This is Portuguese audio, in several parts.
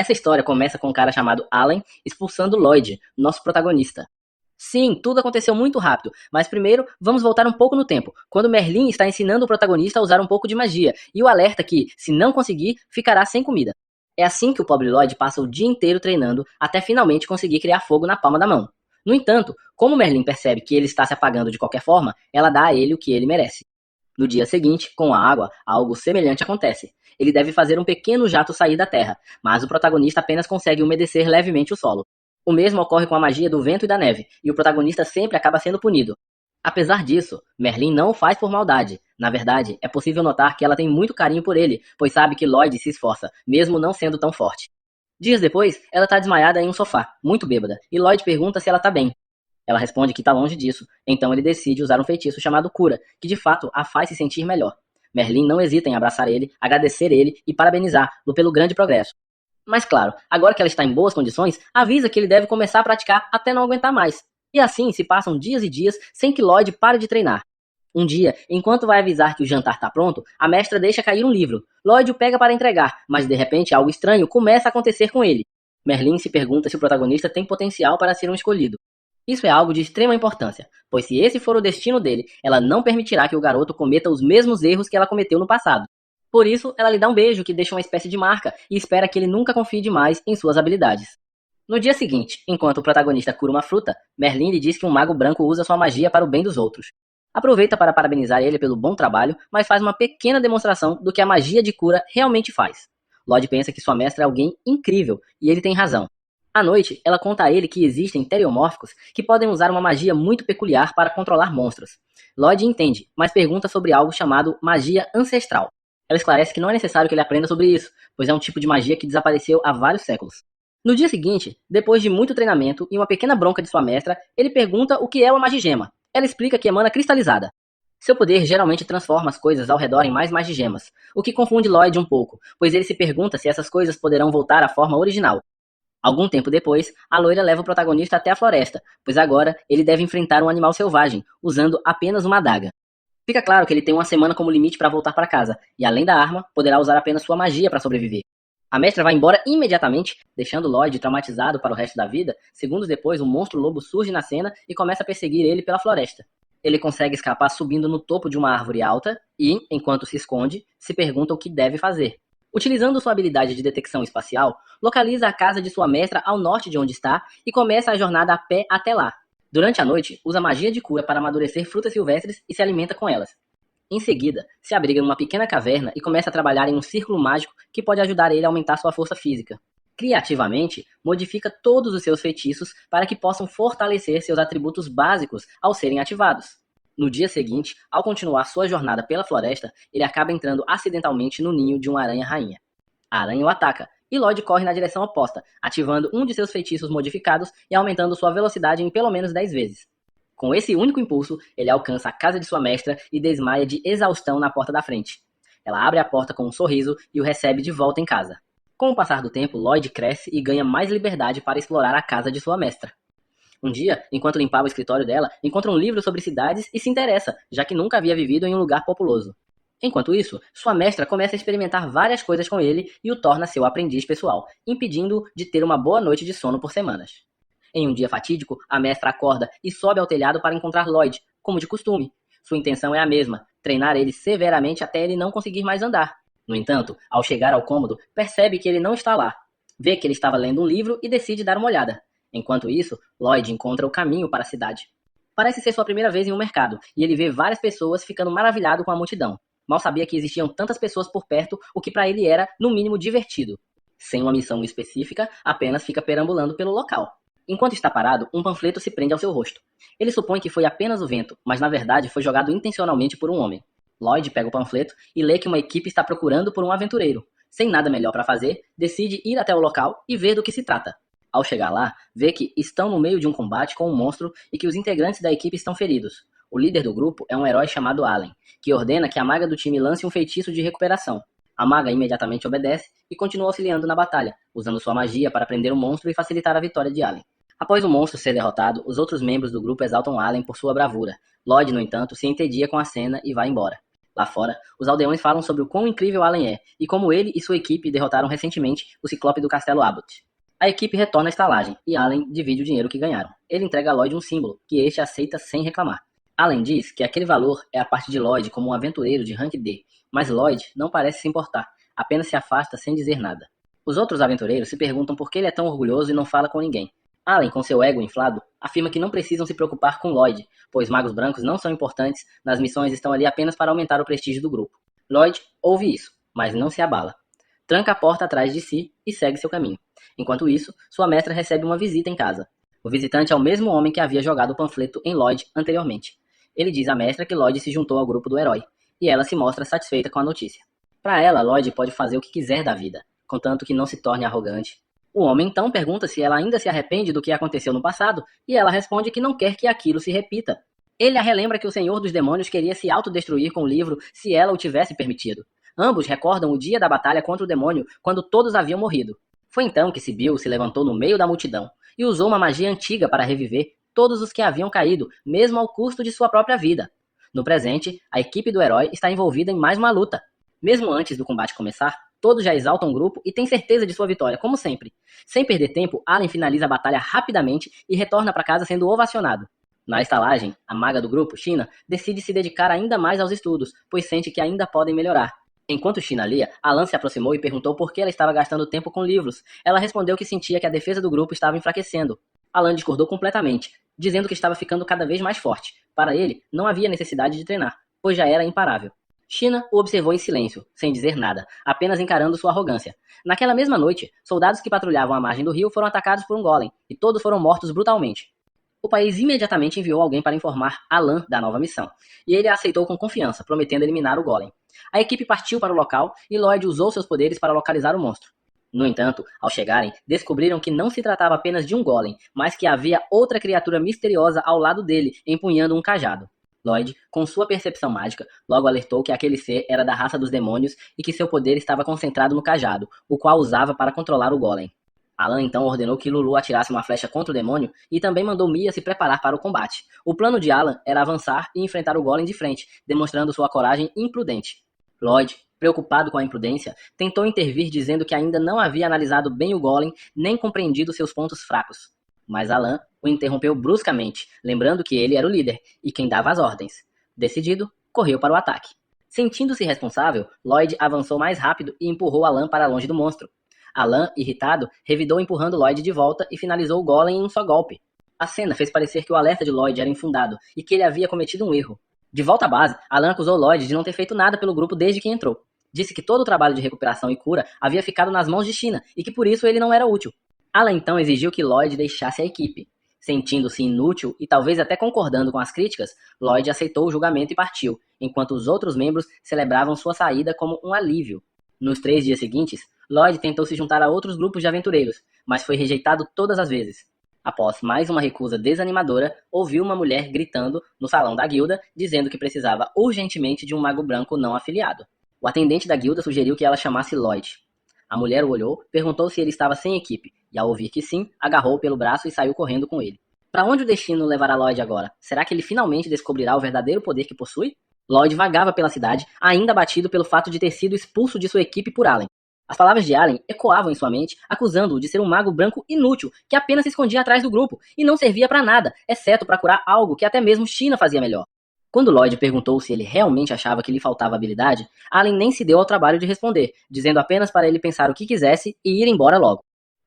Essa história começa com um cara chamado Allen expulsando Lloyd, nosso protagonista. Sim, tudo aconteceu muito rápido, mas primeiro vamos voltar um pouco no tempo, quando Merlin está ensinando o protagonista a usar um pouco de magia, e o alerta que, se não conseguir, ficará sem comida. É assim que o pobre Lloyd passa o dia inteiro treinando, até finalmente conseguir criar fogo na palma da mão. No entanto, como Merlin percebe que ele está se apagando de qualquer forma, ela dá a ele o que ele merece. No dia seguinte, com a água, algo semelhante acontece. Ele deve fazer um pequeno jato sair da terra, mas o protagonista apenas consegue umedecer levemente o solo. O mesmo ocorre com a magia do vento e da neve, e o protagonista sempre acaba sendo punido. Apesar disso, Merlin não o faz por maldade. Na verdade, é possível notar que ela tem muito carinho por ele, pois sabe que Lloyd se esforça, mesmo não sendo tão forte. Dias depois, ela está desmaiada em um sofá, muito bêbada, e Lloyd pergunta se ela está bem. Ela responde que está longe disso, então ele decide usar um feitiço chamado Cura, que de fato a faz se sentir melhor. Merlin não hesita em abraçar ele, agradecer ele e parabenizá-lo pelo grande progresso. Mas claro, agora que ela está em boas condições, avisa que ele deve começar a praticar até não aguentar mais. E assim se passam dias e dias sem que Lloyd pare de treinar. Um dia, enquanto vai avisar que o jantar está pronto, a mestra deixa cair um livro. Lloyd o pega para entregar, mas de repente algo estranho começa a acontecer com ele. Merlin se pergunta se o protagonista tem potencial para ser um escolhido. Isso é algo de extrema importância, pois se esse for o destino dele, ela não permitirá que o garoto cometa os mesmos erros que ela cometeu no passado. Por isso, ela lhe dá um beijo que deixa uma espécie de marca e espera que ele nunca confie demais em suas habilidades. No dia seguinte, enquanto o protagonista cura uma fruta, Merlin lhe diz que um mago branco usa sua magia para o bem dos outros. Aproveita para parabenizar ele pelo bom trabalho, mas faz uma pequena demonstração do que a magia de cura realmente faz. Lloyd pensa que sua mestra é alguém incrível, e ele tem razão. À noite, ela conta a ele que existem teriomórficos que podem usar uma magia muito peculiar para controlar monstros. Lloyd entende, mas pergunta sobre algo chamado magia ancestral. Ela esclarece que não é necessário que ele aprenda sobre isso, pois é um tipo de magia que desapareceu há vários séculos. No dia seguinte, depois de muito treinamento e uma pequena bronca de sua mestra, ele pergunta o que é uma magigema. Ela explica que emana cristalizada. Seu poder geralmente transforma as coisas ao redor em mais magigemas, o que confunde Lloyd um pouco, pois ele se pergunta se essas coisas poderão voltar à forma original. Algum tempo depois, a loira leva o protagonista até a floresta, pois agora ele deve enfrentar um animal selvagem, usando apenas uma adaga. Fica claro que ele tem uma semana como limite para voltar para casa, e além da arma, poderá usar apenas sua magia para sobreviver. A mestra vai embora imediatamente, deixando Lloyd traumatizado para o resto da vida. Segundos depois, um monstro-lobo surge na cena e começa a perseguir ele pela floresta. Ele consegue escapar subindo no topo de uma árvore alta e, enquanto se esconde, se pergunta o que deve fazer. Utilizando sua habilidade de detecção espacial, localiza a casa de sua mestra ao norte de onde está e começa a jornada a pé até lá. Durante a noite, usa magia de cura para amadurecer frutas silvestres e se alimenta com elas. Em seguida, se abriga numa pequena caverna e começa a trabalhar em um círculo mágico que pode ajudar ele a aumentar sua força física. Criativamente, modifica todos os seus feitiços para que possam fortalecer seus atributos básicos ao serem ativados. No dia seguinte, ao continuar sua jornada pela floresta, ele acaba entrando acidentalmente no ninho de uma aranha-rainha. A aranha o ataca, e Lloyd corre na direção oposta, ativando um de seus feitiços modificados e aumentando sua velocidade em pelo menos 10 vezes. Com esse único impulso, ele alcança a casa de sua mestra e desmaia de exaustão na porta da frente. Ela abre a porta com um sorriso e o recebe de volta em casa. Com o passar do tempo, Lloyd cresce e ganha mais liberdade para explorar a casa de sua mestra. Um dia, enquanto limpava o escritório dela, encontra um livro sobre cidades e se interessa, já que nunca havia vivido em um lugar populoso. Enquanto isso, sua mestra começa a experimentar várias coisas com ele e o torna seu aprendiz pessoal, impedindo-o de ter uma boa noite de sono por semanas. Em um dia fatídico, a mestra acorda e sobe ao telhado para encontrar Lloyd, como de costume. Sua intenção é a mesma, treinar ele severamente até ele não conseguir mais andar. No entanto, ao chegar ao cômodo, percebe que ele não está lá. Vê que ele estava lendo um livro e decide dar uma olhada. Enquanto isso, Lloyd encontra o caminho para a cidade. Parece ser sua primeira vez em um mercado, e ele vê várias pessoas ficando maravilhado com a multidão. Mal sabia que existiam tantas pessoas por perto, o que para ele era, no mínimo, divertido. Sem uma missão específica, apenas fica perambulando pelo local. Enquanto está parado, um panfleto se prende ao seu rosto. Ele supõe que foi apenas o vento, mas na verdade foi jogado intencionalmente por um homem. Lloyd pega o panfleto e lê que uma equipe está procurando por um aventureiro. Sem nada melhor para fazer, decide ir até o local e ver do que se trata. Ao chegar lá, vê que estão no meio de um combate com um monstro e que os integrantes da equipe estão feridos. O líder do grupo é um herói chamado Allen, que ordena que a maga do time lance um feitiço de recuperação. A maga imediatamente obedece e continua auxiliando na batalha, usando sua magia para prender o monstro e facilitar a vitória de Allen. Após o monstro ser derrotado, os outros membros do grupo exaltam Allen por sua bravura. Lloyd, no entanto, se entedia com a cena e vai embora. Lá fora, os aldeões falam sobre o quão incrível Allen é e como ele e sua equipe derrotaram recentemente o Ciclope do Castelo Abbott. A equipe retorna à estalagem e Allen divide o dinheiro que ganharam. Ele entrega a Lloyd um símbolo, que este aceita sem reclamar. Allen diz que aquele valor é a parte de Lloyd como um aventureiro de rank D, mas Lloyd não parece se importar, apenas se afasta sem dizer nada. Os outros aventureiros se perguntam por que ele é tão orgulhoso e não fala com ninguém. Allen, com seu ego inflado, afirma que não precisam se preocupar com Lloyd, pois magos brancos não são importantes, nas missões estão ali apenas para aumentar o prestígio do grupo. Lloyd ouve isso, mas não se abala. Tranca a porta atrás de si e segue seu caminho. Enquanto isso, sua mestra recebe uma visita em casa. O visitante é o mesmo homem que havia jogado o panfleto em Lloyd anteriormente. Ele diz à mestra que Lloyd se juntou ao grupo do herói, e ela se mostra satisfeita com a notícia. Para ela, Lloyd pode fazer o que quiser da vida, contanto que não se torne arrogante. O homem então pergunta se ela ainda se arrepende do que aconteceu no passado, e ela responde que não quer que aquilo se repita. Ele a relembra que o Senhor dos Demônios queria se autodestruir com o livro se ela o tivesse permitido. Ambos recordam o dia da batalha contra o demônio, quando todos haviam morrido. Foi então que Sibyl se levantou no meio da multidão, e usou uma magia antiga para reviver todos os que haviam caído, mesmo ao custo de sua própria vida. No presente, a equipe do herói está envolvida em mais uma luta. Mesmo antes do combate começar, todos já exaltam o grupo e têm certeza de sua vitória, como sempre. Sem perder tempo, Allen finaliza a batalha rapidamente e retorna para casa sendo ovacionado. Na estalagem, a maga do grupo, China, decide se dedicar ainda mais aos estudos, pois sente que ainda podem melhorar. Enquanto China lia, Alan se aproximou e perguntou por que ela estava gastando tempo com livros. Ela respondeu que sentia que a defesa do grupo estava enfraquecendo. Alan discordou completamente, dizendo que estava ficando cada vez mais forte. Para ele, não havia necessidade de treinar, pois já era imparável. China o observou em silêncio, sem dizer nada, apenas encarando sua arrogância. Naquela mesma noite, soldados que patrulhavam a margem do rio foram atacados por um golem, e todos foram mortos brutalmente. O país imediatamente enviou alguém para informar Alan da nova missão, e ele a aceitou com confiança, prometendo eliminar o golem. A equipe partiu para o local e Lloyd usou seus poderes para localizar o monstro. No entanto, ao chegarem, descobriram que não se tratava apenas de um golem, mas que havia outra criatura misteriosa ao lado dele, empunhando um cajado. Lloyd, com sua percepção mágica, logo alertou que aquele ser era da raça dos demônios e que seu poder estava concentrado no cajado, o qual usava para controlar o golem. Alan então ordenou que Lulu atirasse uma flecha contra o demônio e também mandou Mia se preparar para o combate. O plano de Alan era avançar e enfrentar o golem de frente, demonstrando sua coragem imprudente. Lloyd, preocupado com a imprudência, tentou intervir dizendo que ainda não havia analisado bem o golem nem compreendido seus pontos fracos. Mas Alan o interrompeu bruscamente, lembrando que ele era o líder e quem dava as ordens. Decidido, correu para o ataque. Sentindo-se responsável, Lloyd avançou mais rápido e empurrou Alan para longe do monstro. Alan, irritado, revidou empurrando Lloyd de volta e finalizou o golem em um só golpe. A cena fez parecer que o alerta de Lloyd era infundado e que ele havia cometido um erro. De volta à base, Alan acusou Lloyd de não ter feito nada pelo grupo desde que entrou. Disse que todo o trabalho de recuperação e cura havia ficado nas mãos de China e que por isso ele não era útil. Alan então exigiu que Lloyd deixasse a equipe. Sentindo-se inútil e talvez até concordando com as críticas, Lloyd aceitou o julgamento e partiu, enquanto os outros membros celebravam sua saída como um alívio. Nos 3 dias seguintes, Lloyd tentou se juntar a outros grupos de aventureiros, mas foi rejeitado todas as vezes. Após mais uma recusa desanimadora, ouviu uma mulher gritando no salão da guilda, dizendo que precisava urgentemente de um mago branco não afiliado. O atendente da guilda sugeriu que ela chamasse Lloyd. A mulher o olhou, perguntou se ele estava sem equipe, e ao ouvir que sim, agarrou pelo braço e saiu correndo com ele. Para onde o destino levará Lloyd agora? Será que ele finalmente descobrirá o verdadeiro poder que possui? Lloyd vagava pela cidade, ainda abatido pelo fato de ter sido expulso de sua equipe por Allen. As palavras de Allen ecoavam em sua mente, acusando-o de ser um mago branco inútil, que apenas se escondia atrás do grupo e não servia para nada, exceto para curar algo que até mesmo China fazia melhor. Quando Lloyd perguntou se ele realmente achava que lhe faltava habilidade, Allen nem se deu ao trabalho de responder, dizendo apenas para ele pensar o que quisesse e ir embora logo.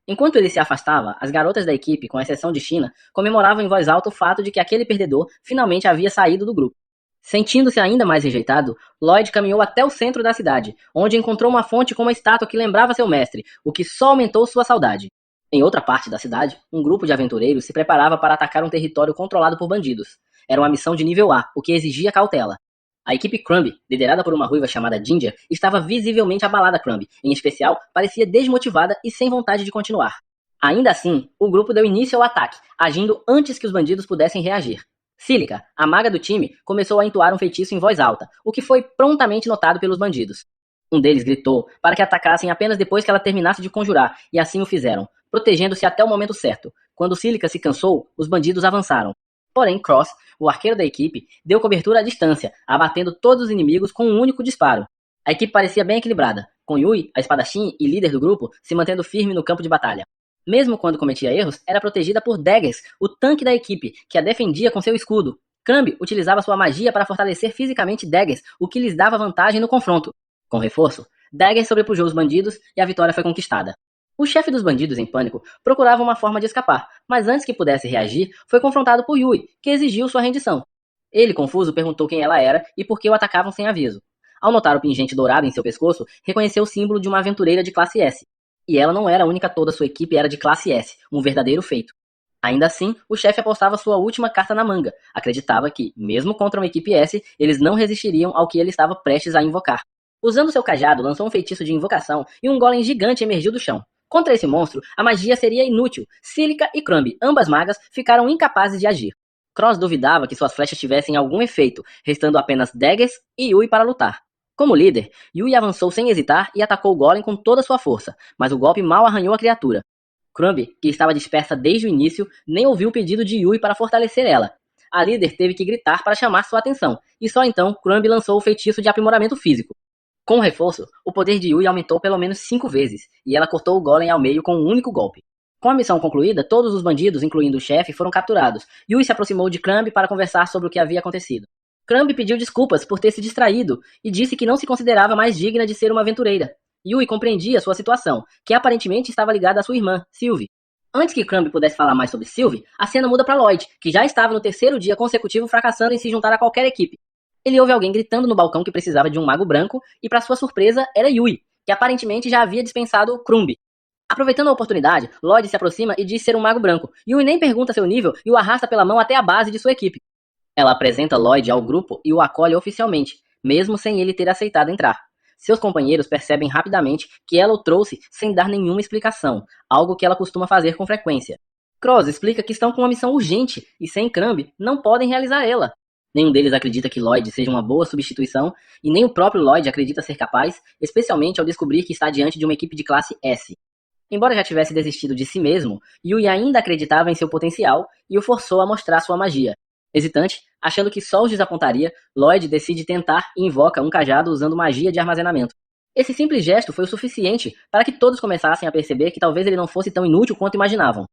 Enquanto ele se afastava, as garotas da equipe, com exceção de China, comemoravam em voz alta o fato de que aquele perdedor finalmente havia saído do grupo. Sentindo-se ainda mais rejeitado, Lloyd caminhou até o centro da cidade, onde encontrou uma fonte com uma estátua que lembrava seu mestre, o que só aumentou sua saudade. Em outra parte da cidade, um grupo de aventureiros se preparava para atacar um território controlado por bandidos. Era uma missão de nível A, o que exigia cautela. A equipe Crumb, liderada por uma ruiva chamada Ginger, estava visivelmente abalada. Crumb, em especial, parecia desmotivada e sem vontade de continuar. Ainda assim, o grupo deu início ao ataque, agindo antes que os bandidos pudessem reagir. Cílica, a maga do time, começou a entoar um feitiço em voz alta, o que foi prontamente notado pelos bandidos. Um deles gritou para que atacassem apenas depois que ela terminasse de conjurar, e assim o fizeram, protegendo-se até o momento certo. Quando Cílica se cansou, os bandidos avançaram. Porém, Cross, o arqueiro da equipe, deu cobertura à distância, abatendo todos os inimigos com um único disparo. A equipe parecia bem equilibrada, com Yui, a espadachim e líder do grupo, se mantendo firme no campo de batalha. Mesmo quando cometia erros, era protegida por Daggers, o tanque da equipe, que a defendia com seu escudo. Crumb utilizava sua magia para fortalecer fisicamente Daggers, o que lhes dava vantagem no confronto. Com reforço, Daggers sobrepujou os bandidos e a vitória foi conquistada. O chefe dos bandidos, em pânico, procurava uma forma de escapar, mas antes que pudesse reagir, foi confrontado por Yui, que exigiu sua rendição. Ele, confuso, perguntou quem ela era e por que o atacavam sem aviso. Ao notar o pingente dourado em seu pescoço, reconheceu o símbolo de uma aventureira de classe S. E ela não era a única, toda sua equipe era de classe S, um verdadeiro feito. Ainda assim, o chefe apostava sua última carta na manga. Acreditava que, mesmo contra uma equipe S, eles não resistiriam ao que ele estava prestes a invocar. Usando seu cajado, lançou um feitiço de invocação e um golem gigante emergiu do chão. Contra esse monstro, a magia seria inútil. Silica e Crumb, ambas magas, ficaram incapazes de agir. Cross duvidava que suas flechas tivessem algum efeito, restando apenas Daggers e Yui para lutar. Como líder, Yui avançou sem hesitar e atacou o golem com toda sua força, mas o golpe mal arranhou a criatura. Crumb, que estava dispersa desde o início, nem ouviu o pedido de Yui para fortalecer ela. A líder teve que gritar para chamar sua atenção, e só então Crumb lançou o feitiço de aprimoramento físico. Com o reforço, o poder de Yui aumentou pelo menos 5 vezes, e ela cortou o golem ao meio com um único golpe. Com a missão concluída, todos os bandidos, incluindo o chefe, foram capturados. Yui se aproximou de Crumb para conversar sobre o que havia acontecido. Crumb pediu desculpas por ter se distraído e disse que não se considerava mais digna de ser uma aventureira. Yui compreendia sua situação, que aparentemente estava ligada à sua irmã, Sylvie. Antes que Crumb pudesse falar mais sobre Sylvie, a cena muda para Lloyd, que já estava no terceiro dia consecutivo fracassando em se juntar a qualquer equipe. Ele ouve alguém gritando no balcão que precisava de um mago branco, e para sua surpresa, era Yui, que aparentemente já havia dispensado Crumb. Aproveitando a oportunidade, Lloyd se aproxima e diz ser um mago branco. Yui nem pergunta seu nível e o arrasta pela mão até a base de sua equipe. Ela apresenta Lloyd ao grupo e o acolhe oficialmente, mesmo sem ele ter aceitado entrar. Seus companheiros percebem rapidamente que ela o trouxe sem dar nenhuma explicação, algo que ela costuma fazer com frequência. Cross explica que estão com uma missão urgente e sem Crumb não podem realizar ela. Nenhum deles acredita que Lloyd seja uma boa substituição e nem o próprio Lloyd acredita ser capaz, especialmente ao descobrir que está diante de uma equipe de classe S. Embora já tivesse desistido de si mesmo, Yui ainda acreditava em seu potencial e o forçou a mostrar sua magia. Hesitante, achando que só os desapontaria, Lloyd decide tentar e invoca um cajado usando magia de armazenamento. Esse simples gesto foi o suficiente para que todos começassem a perceber que talvez ele não fosse tão inútil quanto imaginavam.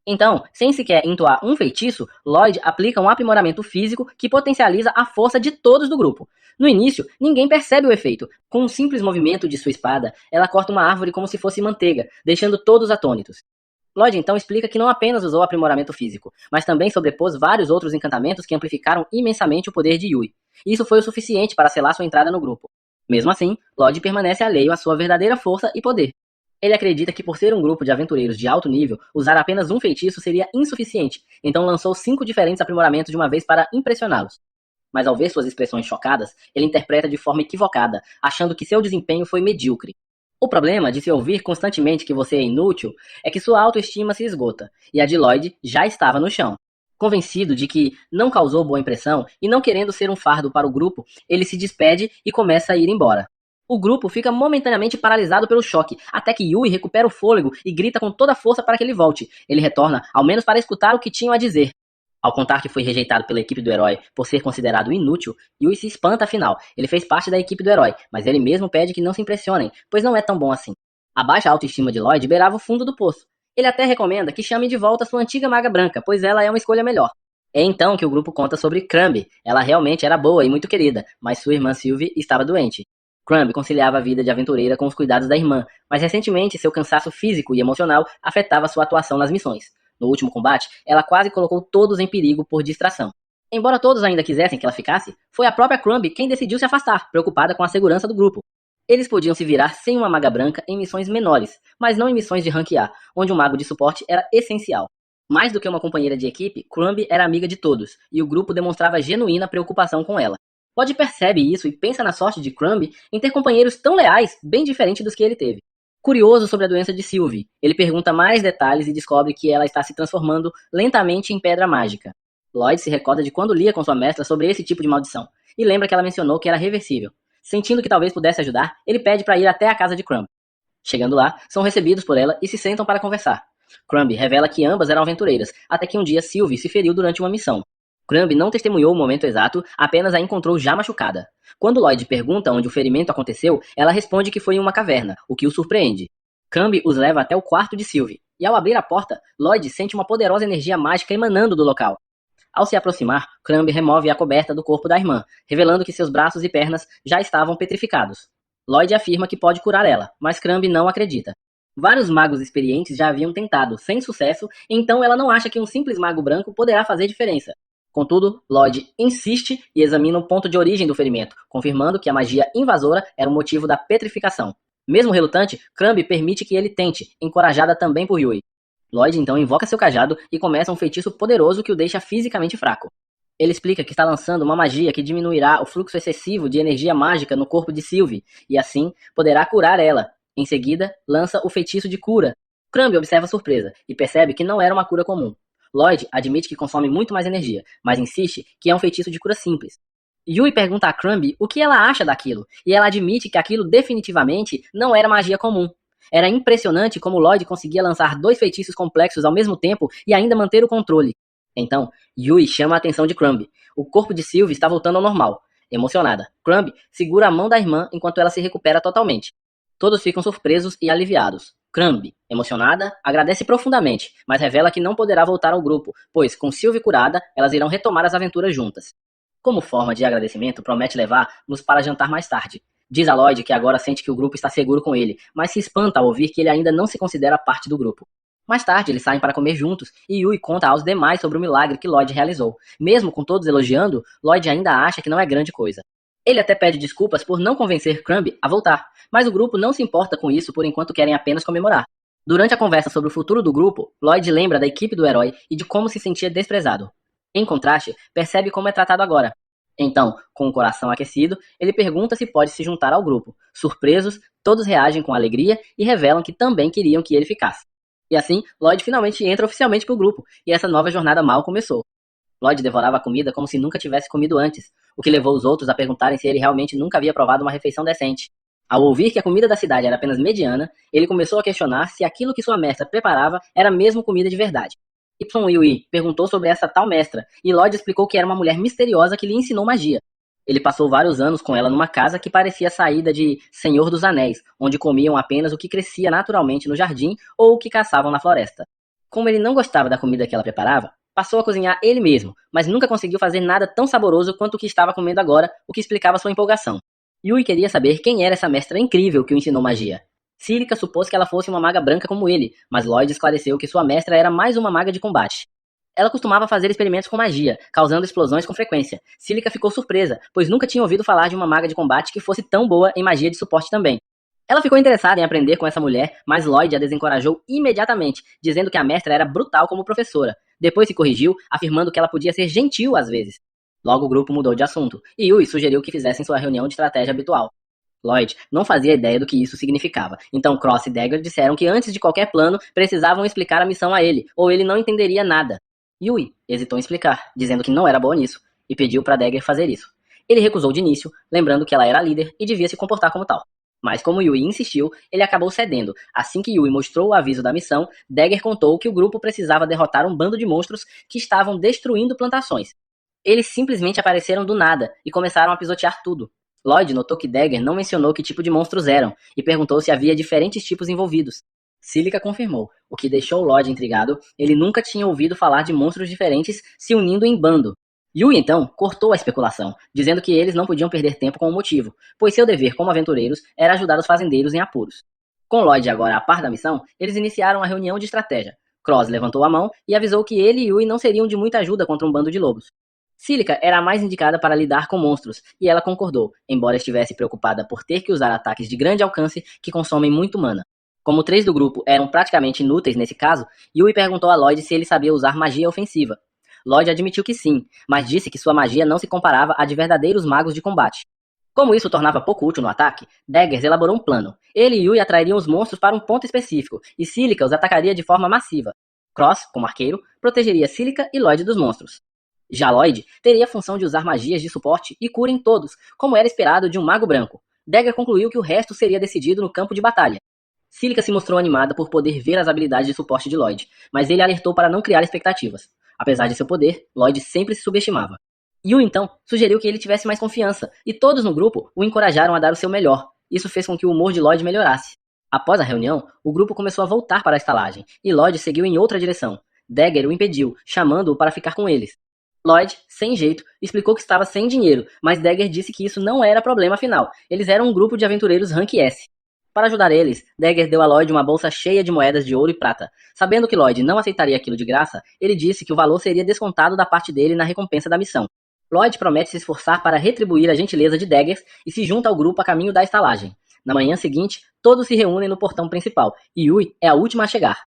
Então, sem sequer entoar um feitiço, Lloyd aplica um aprimoramento físico que potencializa a força de todos do grupo. No início, ninguém percebe o efeito. Com um simples movimento de sua espada, ela corta uma árvore como se fosse manteiga, deixando todos atônitos. Lloyd então explica que não apenas usou aprimoramento físico, mas também sobrepôs vários outros encantamentos que amplificaram imensamente o poder de Yui. Isso foi o suficiente para selar sua entrada no grupo. Mesmo assim, Lloyd permanece alheio à sua verdadeira força e poder. Ele acredita que por ser um grupo de aventureiros de alto nível, usar apenas um feitiço seria insuficiente, então lançou 5 diferentes aprimoramentos de uma vez para impressioná-los. Mas ao ver suas expressões chocadas, ele interpreta de forma equivocada, achando que seu desempenho foi medíocre. O problema de se ouvir constantemente que você é inútil é que sua autoestima se esgota, e a de Lloyd já estava no chão. Convencido de que não causou boa impressão e não querendo ser um fardo para o grupo, ele se despede e começa a ir embora. O grupo fica momentaneamente paralisado pelo choque, até que Yui recupera o fôlego e grita com toda a força para que ele volte. Ele retorna, ao menos para escutar o que tinham a dizer. Ao contar que foi rejeitado pela equipe do herói por ser considerado inútil, Yui se espanta afinal. Ele fez parte da equipe do herói, mas ele mesmo pede que não se impressionem, pois não é tão bom assim. A baixa autoestima de Lloyd beirava o fundo do poço. Ele até recomenda que chame de volta sua antiga maga branca, pois ela é uma escolha melhor. É então que o grupo conta sobre Crumb. Ela realmente era boa e muito querida, mas sua irmã Sylvie estava doente. Crumb conciliava a vida de aventureira com os cuidados da irmã, mas recentemente seu cansaço físico e emocional afetava sua atuação nas missões. No último combate, ela quase colocou todos em perigo por distração. Embora todos ainda quisessem que ela ficasse, foi a própria Crumb quem decidiu se afastar, preocupada com a segurança do grupo. Eles podiam se virar sem uma maga branca em missões menores, mas não em missões de rank A, onde um mago de suporte era essencial. Mais do que uma companheira de equipe, Crumb era amiga de todos, e o grupo demonstrava genuína preocupação com ela. Lloyd percebe isso e pensa na sorte de Crumb em ter companheiros tão leais, bem diferente dos que ele teve. Curioso sobre a doença de Sylvie, ele pergunta mais detalhes e descobre que ela está se transformando lentamente em pedra mágica. Lloyd se recorda de quando lia com sua mestra sobre esse tipo de maldição, e lembra que ela mencionou que era reversível. Sentindo que talvez pudesse ajudar, ele pede para ir até a casa de Crumb. Chegando lá, são recebidos por ela e se sentam para conversar. Crumb revela que ambas eram aventureiras, até que um dia Sylvie se feriu durante uma missão. Crumb não testemunhou o momento exato, apenas a encontrou já machucada. Quando Lloyd pergunta onde o ferimento aconteceu, ela responde que foi em uma caverna, o que o surpreende. Crumb os leva até o quarto de Sylvie, e ao abrir a porta, Lloyd sente uma poderosa energia mágica emanando do local. Ao se aproximar, Crumb remove a coberta do corpo da irmã, revelando que seus braços e pernas já estavam petrificados. Lloyd afirma que pode curar ela, mas Crumb não acredita. Vários magos experientes já haviam tentado, sem sucesso, então ela não acha que um simples mago branco poderá fazer diferença. Contudo, Lloyd insiste e examina o ponto de origem do ferimento, confirmando que a magia invasora era o motivo da petrificação. Mesmo relutante, Crumb permite que ele tente, encorajada também por Yui. Lloyd então invoca seu cajado e começa um feitiço poderoso que o deixa fisicamente fraco. Ele explica que está lançando uma magia que diminuirá o fluxo excessivo de energia mágica no corpo de Sylvie, e assim poderá curar ela. Em seguida, lança o feitiço de cura. Crumb observa surpresa e percebe que não era uma cura comum. Lloyd admite que consome muito mais energia, mas insiste que é um feitiço de cura simples. Yui pergunta a Crumb o que ela acha daquilo, e ela admite que aquilo definitivamente não era magia comum. Era impressionante como Lloyd conseguia lançar 2 feitiços complexos ao mesmo tempo e ainda manter o controle. Então, Yui chama a atenção de Crumb. O corpo de Sylvie está voltando ao normal. Emocionada, Crumb segura a mão da irmã enquanto ela se recupera totalmente. Todos ficam surpresos e aliviados. Crumb, emocionada, agradece profundamente, mas revela que não poderá voltar ao grupo, pois, com Sylvie curada, elas irão retomar as aventuras juntas. Como forma de agradecimento, promete levar-nos para jantar mais tarde. Diz a Lloyd que agora sente que o grupo está seguro com ele, mas se espanta ao ouvir que ele ainda não se considera parte do grupo. Mais tarde, eles saem para comer juntos e Yui conta aos demais sobre o milagre que Lloyd realizou. Mesmo com todos elogiando, Lloyd ainda acha que não é grande coisa. Ele até pede desculpas por não convencer Crumb a voltar, mas o grupo não se importa com isso por enquanto querem apenas comemorar. Durante a conversa sobre o futuro do grupo, Lloyd lembra da equipe do herói e de como se sentia desprezado. Em contraste, percebe como é tratado agora. Então, com o coração aquecido, ele pergunta se pode se juntar ao grupo. Surpresos, todos reagem com alegria e revelam que também queriam que ele ficasse. E assim, Lloyd finalmente entra oficialmente pro grupo, e essa nova jornada mal começou. Lloyd devorava a comida como se nunca tivesse comido antes, o que levou os outros a perguntarem se ele realmente nunca havia provado uma refeição decente. Ao ouvir que a comida da cidade era apenas mediana, ele começou a questionar se aquilo que sua mestra preparava era mesmo comida de verdade. Yui perguntou sobre essa tal mestra, e Lloyd explicou que era uma mulher misteriosa que lhe ensinou magia. Ele passou vários anos com ela numa casa que parecia saída de Senhor dos Anéis, onde comiam apenas o que crescia naturalmente no jardim ou o que caçavam na floresta. Como ele não gostava da comida que ela preparava, passou a cozinhar ele mesmo, mas nunca conseguiu fazer nada tão saboroso quanto o que estava comendo agora, o que explicava sua empolgação. Yui queria saber quem era essa mestra incrível que o ensinou magia. Cílica supôs que ela fosse uma maga branca como ele, mas Lloyd esclareceu que sua mestra era mais uma maga de combate. Ela costumava fazer experimentos com magia, causando explosões com frequência. Cílica ficou surpresa, pois nunca tinha ouvido falar de uma maga de combate que fosse tão boa em magia de suporte também. Ela ficou interessada em aprender com essa mulher, mas Lloyd a desencorajou imediatamente, dizendo que a mestra era brutal como professora. Depois se corrigiu, afirmando que ela podia ser gentil às vezes. Logo o grupo mudou de assunto, e Yui sugeriu que fizessem sua reunião de estratégia habitual. Lloyd não fazia ideia do que isso significava, então Cross e Dagger disseram que antes de qualquer plano precisavam explicar a missão a ele, ou ele não entenderia nada. Yui hesitou em explicar, dizendo que não era boa nisso, e pediu para Dagger fazer isso. Ele recusou de início, lembrando que ela era a líder e devia se comportar como tal. Mas como Yui insistiu, ele acabou cedendo. Assim que Yui mostrou o aviso da missão, Dagger contou que o grupo precisava derrotar um bando de monstros que estavam destruindo plantações. Eles simplesmente apareceram do nada e começaram a pisotear tudo. Lloyd notou que Dagger não mencionou que tipo de monstros eram e perguntou se havia diferentes tipos envolvidos. Cílica confirmou, o que deixou Lloyd intrigado. Ele nunca tinha ouvido falar de monstros diferentes se unindo em bando. Yui, então, cortou a especulação, dizendo que eles não podiam perder tempo com o motivo, pois seu dever como aventureiros era ajudar os fazendeiros em apuros. Com Lloyd agora a par da missão, eles iniciaram a reunião de estratégia. Cross levantou a mão e avisou que ele e Yui não seriam de muita ajuda contra um bando de lobos. Cílica era a mais indicada para lidar com monstros, e ela concordou, embora estivesse preocupada por ter que usar ataques de grande alcance que consomem muito mana. Como 3 do grupo eram praticamente inúteis nesse caso, Yui perguntou a Lloyd se ele sabia usar magia ofensiva. Lloyd admitiu que sim, mas disse que sua magia não se comparava à de verdadeiros magos de combate. Como isso o tornava pouco útil no ataque, Daggers elaborou um plano. Ele e Yui atrairiam os monstros para um ponto específico, e Cílica os atacaria de forma massiva. Cross, como arqueiro, protegeria Cílica e Lloyd dos monstros. Já Lloyd teria a função de usar magias de suporte e cura em todos, como era esperado de um mago branco. Dagger concluiu que o resto seria decidido no campo de batalha. Cílica se mostrou animada por poder ver as habilidades de suporte de Lloyd, mas ele alertou para não criar expectativas. Apesar de seu poder, Lloyd sempre se subestimava. Yu então sugeriu que ele tivesse mais confiança, e todos no grupo o encorajaram a dar o seu melhor. Isso fez com que o humor de Lloyd melhorasse. Após a reunião, o grupo começou a voltar para a estalagem, e Lloyd seguiu em outra direção. Dagger o impediu, chamando-o para ficar com eles. Lloyd, sem jeito, explicou que estava sem dinheiro, mas Dagger disse que isso não era problema afinal. Eles eram um grupo de aventureiros Rank S. Para ajudar eles, Dagger deu a Lloyd uma bolsa cheia de moedas de ouro e prata. Sabendo que Lloyd não aceitaria aquilo de graça, ele disse que o valor seria descontado da parte dele na recompensa da missão. Lloyd promete se esforçar para retribuir a gentileza de Dagger e se junta ao grupo a caminho da estalagem. Na manhã seguinte, todos se reúnem no portão principal, e Yui é a última a chegar.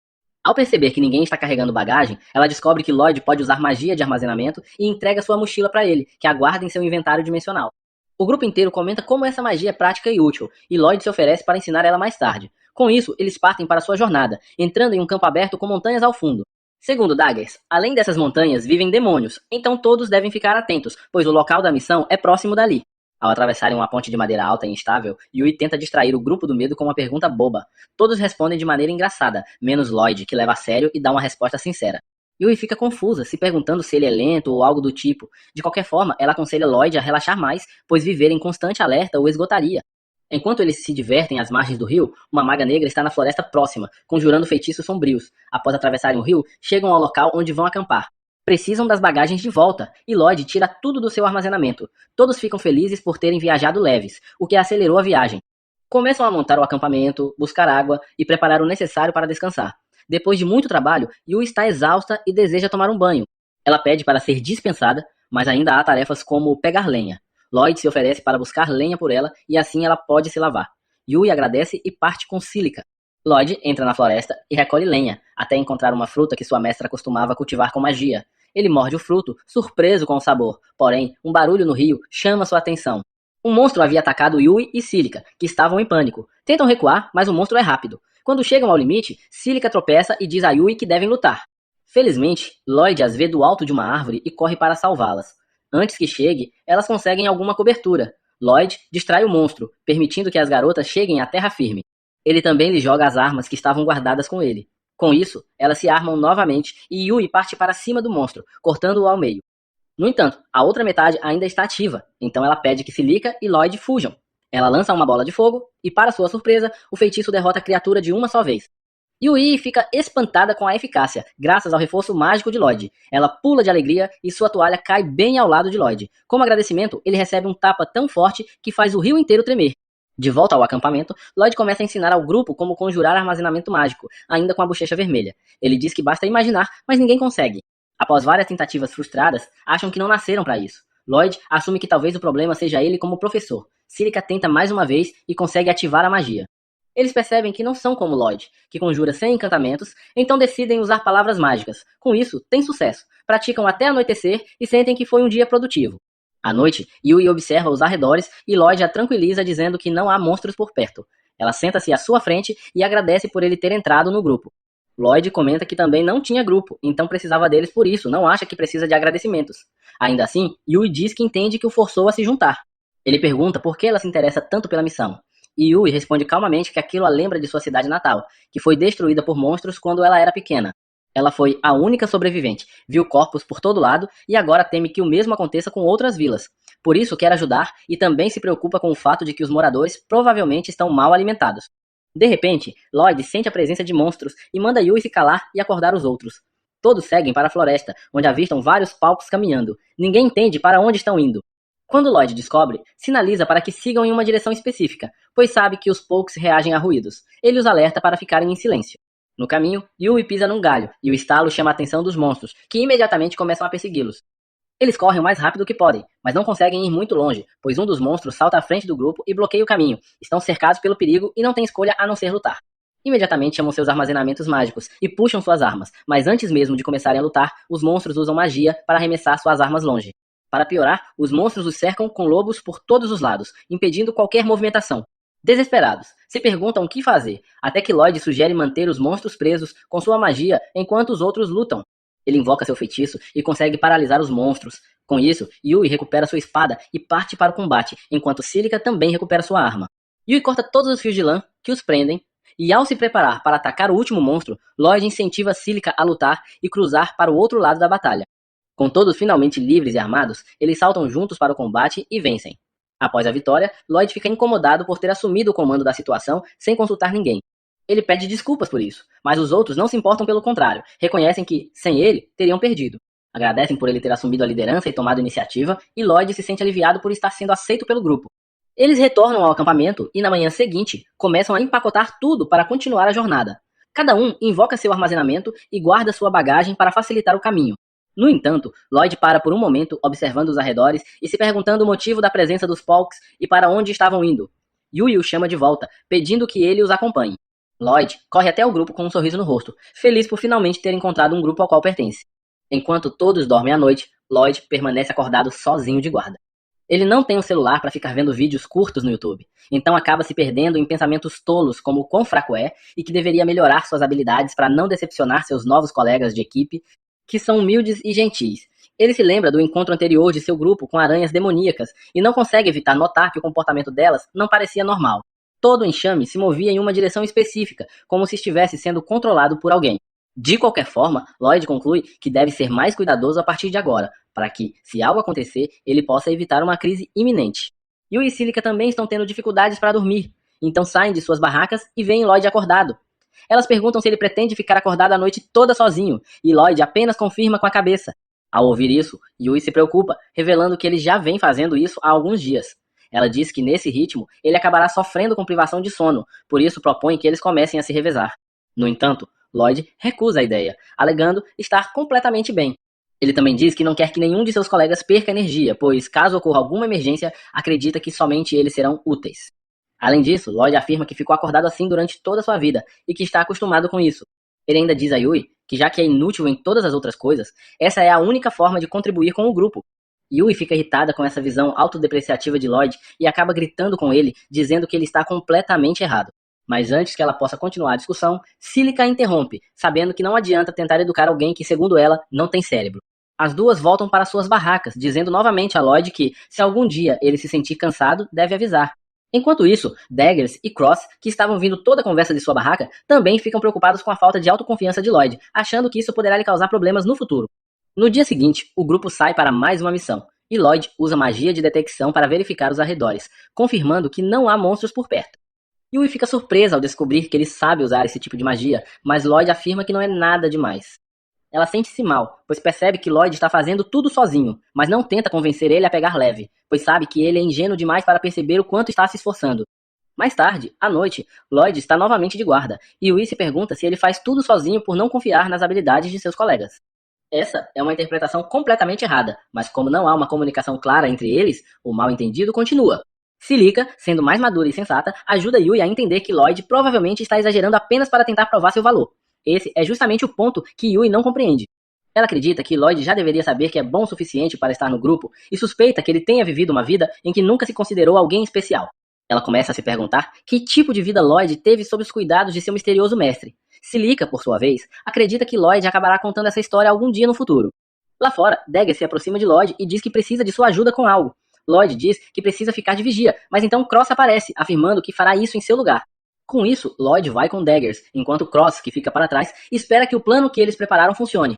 Ao perceber que ninguém está carregando bagagem, ela descobre que Lloyd pode usar magia de armazenamento e entrega sua mochila para ele, que aguarda em seu inventário dimensional. O grupo inteiro comenta como essa magia é prática e útil, e Lloyd se oferece para ensinar ela mais tarde. Com isso, eles partem para sua jornada, entrando em um campo aberto com montanhas ao fundo. Segundo Daggers, além dessas montanhas vivem demônios, então todos devem ficar atentos, pois o local da missão é próximo dali. Ao atravessarem uma ponte de madeira alta e instável, Yui tenta distrair o grupo do medo com uma pergunta boba. Todos respondem de maneira engraçada, menos Lloyd, que leva a sério e dá uma resposta sincera. Yui fica confusa, se perguntando se ele é lento ou algo do tipo. De qualquer forma, ela aconselha Lloyd a relaxar mais, pois viver em constante alerta o esgotaria. Enquanto eles se divertem às margens do rio, uma maga negra está na floresta próxima, conjurando feitiços sombrios. Após atravessarem o rio, chegam ao local onde vão acampar. Precisam das bagagens de volta, e Lloyd tira tudo do seu armazenamento. Todos ficam felizes por terem viajado leves, o que acelerou a viagem. Começam a montar o acampamento, buscar água e preparar o necessário para descansar. Depois de muito trabalho, Yu está exausta e deseja tomar um banho. Ela pede para ser dispensada, mas ainda há tarefas como pegar lenha. Lloyd se oferece para buscar lenha por ela e assim ela pode se lavar. Yui agradece e parte com Silica. Lloyd entra na floresta e recolhe lenha, até encontrar uma fruta que sua mestra costumava cultivar com magia. Ele morde o fruto, surpreso com o sabor, porém, um barulho no rio chama sua atenção. Um monstro havia atacado Yui e Silica, que estavam em pânico. Tentam recuar, mas o monstro é rápido. Quando chegam ao limite, Silica tropeça e diz a Yui que devem lutar. Felizmente, Lloyd as vê do alto de uma árvore e corre para salvá-las. Antes que chegue, elas conseguem alguma cobertura. Lloyd distrai o monstro, permitindo que as garotas cheguem à terra firme. Ele também lhe joga as armas que estavam guardadas com ele. Com isso, elas se armam novamente e Yui parte para cima do monstro, cortando-o ao meio. No entanto, a outra metade ainda está ativa, então ela pede que Silica e Lloyd fujam. Ela lança uma bola de fogo e, para sua surpresa, o feitiço derrota a criatura de uma só vez. Yui fica espantada com a eficácia, graças ao reforço mágico de Lloyd. Ela pula de alegria e sua toalha cai bem ao lado de Lloyd. Como agradecimento, ele recebe um tapa tão forte que faz o rio inteiro tremer. De volta ao acampamento, Lloyd começa a ensinar ao grupo como conjurar armazenamento mágico, ainda com a bochecha vermelha. Ele diz que basta imaginar, mas ninguém consegue. Após várias tentativas frustradas, acham que não nasceram para isso. Lloyd assume que talvez o problema seja ele como professor. Silica tenta mais uma vez e consegue ativar a magia. Eles percebem que não são como Lloyd, que conjura sem encantamentos, então decidem usar palavras mágicas. Com isso, têm sucesso. Praticam até anoitecer e sentem que foi um dia produtivo. À noite, Yui observa os arredores e Lloyd a tranquiliza dizendo que não há monstros por perto. Ela senta-se à sua frente e agradece por ele ter entrado no grupo. Lloyd comenta que também não tinha grupo, então precisava deles por isso, não acha que precisa de agradecimentos. Ainda assim, Yui diz que entende que o forçou a se juntar. Ele pergunta por que ela se interessa tanto pela missão. E Yui responde calmamente que aquilo a lembra de sua cidade natal, que foi destruída por monstros quando ela era pequena. Ela foi a única sobrevivente, viu corpos por todo lado e agora teme que o mesmo aconteça com outras vilas. Por isso quer ajudar e também se preocupa com o fato de que os moradores provavelmente estão mal alimentados. De repente, Lloyd sente a presença de monstros e manda Yui se calar e acordar os outros. Todos seguem para a floresta, onde avistam vários palpos caminhando. Ninguém entende para onde estão indo. Quando Lloyd descobre, sinaliza para que sigam em uma direção específica, pois sabe que os Pokes reagem a ruídos. Ele os alerta para ficarem em silêncio. No caminho, Yui pisa num galho, e o estalo chama a atenção dos monstros, que imediatamente começam a persegui-los. Eles correm o mais rápido que podem, mas não conseguem ir muito longe, pois um dos monstros salta à frente do grupo e bloqueia o caminho. Estão cercados pelo perigo e não têm escolha a não ser lutar. Imediatamente chamam seus armazenamentos mágicos e puxam suas armas, mas antes mesmo de começarem a lutar, os monstros usam magia para arremessar suas armas longe. Para piorar, os monstros os cercam com lobos por todos os lados, impedindo qualquer movimentação. Desesperados, se perguntam o que fazer, até que Lloyd sugere manter os monstros presos com sua magia enquanto os outros lutam. Ele invoca seu feitiço e consegue paralisar os monstros. Com isso, Yui recupera sua espada e parte para o combate, enquanto Silica também recupera sua arma. Yui corta todos os fios de lã que os prendem E ao se preparar para atacar o último monstro, Lloyd incentiva Silica a lutar e cruzar para o outro lado da batalha. Com todos finalmente livres e armados, eles saltam juntos para o combate e vencem. Após a vitória, Lloyd fica incomodado por ter assumido o comando da situação sem consultar ninguém. Ele pede desculpas por isso, mas os outros não se importam, pelo contrário, reconhecem que, sem ele, teriam perdido. Agradecem por ele ter assumido a liderança e tomado a iniciativa, e Lloyd se sente aliviado por estar sendo aceito pelo grupo. Eles retornam ao acampamento e na manhã seguinte começam a empacotar tudo para continuar a jornada. Cada um invoca seu armazenamento e guarda sua bagagem para facilitar o caminho. No entanto, Lloyd para por um momento observando os arredores e se perguntando o motivo da presença dos Polks e para onde estavam indo. Yui o chama de volta, pedindo que ele os acompanhe. Lloyd corre até o grupo com um sorriso no rosto, feliz por finalmente ter encontrado um grupo ao qual pertence. Enquanto todos dormem à noite, Lloyd permanece acordado sozinho de guarda. Ele não tem um celular para ficar vendo vídeos curtos no YouTube, então acaba se perdendo em pensamentos tolos como o quão fraco é e que deveria melhorar suas habilidades para não decepcionar seus novos colegas de equipe, que são humildes e gentis. Ele se lembra do encontro anterior de seu grupo com aranhas demoníacas e não consegue evitar notar que o comportamento delas não parecia normal. Todo o enxame se movia em uma direção específica, como se estivesse sendo controlado por alguém. De qualquer forma, Lloyd conclui que deve ser mais cuidadoso a partir de agora, para que, se algo acontecer, ele possa evitar uma crise iminente. Yui e Silica também estão tendo dificuldades para dormir, então saem de suas barracas e veem Lloyd acordado. Elas perguntam se ele pretende ficar acordado a noite toda sozinho, e Lloyd apenas confirma com a cabeça. Ao ouvir isso, Yui se preocupa, revelando que ele já vem fazendo isso há alguns dias. Ela diz que nesse ritmo ele acabará sofrendo com privação de sono, por isso propõe que eles comecem a se revezar. No entanto, Lloyd recusa a ideia, alegando estar completamente bem. Ele também diz que não quer que nenhum de seus colegas perca energia, pois caso ocorra alguma emergência, acredita que somente eles serão úteis. Além disso, Lloyd afirma que ficou acordado assim durante toda a sua vida e que está acostumado com isso. Ele ainda diz a Yui que, já que é inútil em todas as outras coisas, essa é a única forma de contribuir com o grupo. Yui fica irritada com essa visão autodepreciativa de Lloyd e acaba gritando com ele, dizendo que ele está completamente errado. Mas antes que ela possa continuar a discussão, Silica a interrompe, sabendo que não adianta tentar educar alguém que, segundo ela, não tem cérebro. As duas voltam para suas barracas, dizendo novamente a Lloyd que, se algum dia ele se sentir cansado, deve avisar. Enquanto isso, Daggers e Cross, que estavam ouvindo toda a conversa de sua barraca, também ficam preocupados com a falta de autoconfiança de Lloyd, achando que isso poderá lhe causar problemas no futuro. No dia seguinte, o grupo sai para mais uma missão, e Lloyd usa magia de detecção para verificar os arredores, confirmando que não há monstros por perto. Yui fica surpresa ao descobrir que ele sabe usar esse tipo de magia, mas Lloyd afirma que não é nada demais. Ela sente-se mal, pois percebe que Lloyd está fazendo tudo sozinho, mas não tenta convencer ele a pegar leve, pois sabe que ele é ingênuo demais para perceber o quanto está se esforçando. Mais tarde, à noite, Lloyd está novamente de guarda, e Yui se pergunta se ele faz tudo sozinho por não confiar nas habilidades de seus colegas. Essa é uma interpretação completamente errada, mas como não há uma comunicação clara entre eles, o mal-entendido continua. Silica, sendo mais madura e sensata, ajuda Yui a entender que Lloyd provavelmente está exagerando apenas para tentar provar seu valor. Esse é justamente o ponto que Yui não compreende. Ela acredita que Lloyd já deveria saber que é bom o suficiente para estar no grupo e suspeita que ele tenha vivido uma vida em que nunca se considerou alguém especial. Ela começa a se perguntar que tipo de vida Lloyd teve sob os cuidados de seu misterioso mestre. Silica, por sua vez, acredita que Lloyd acabará contando essa história algum dia no futuro. Lá fora, Dagger se aproxima de Lloyd e diz que precisa de sua ajuda com algo. Lloyd diz que precisa ficar de vigia, mas então Cross aparece, afirmando que fará isso em seu lugar. Com isso, Lloyd vai com Daggers, enquanto Cross, que fica para trás, espera que o plano que eles prepararam funcione.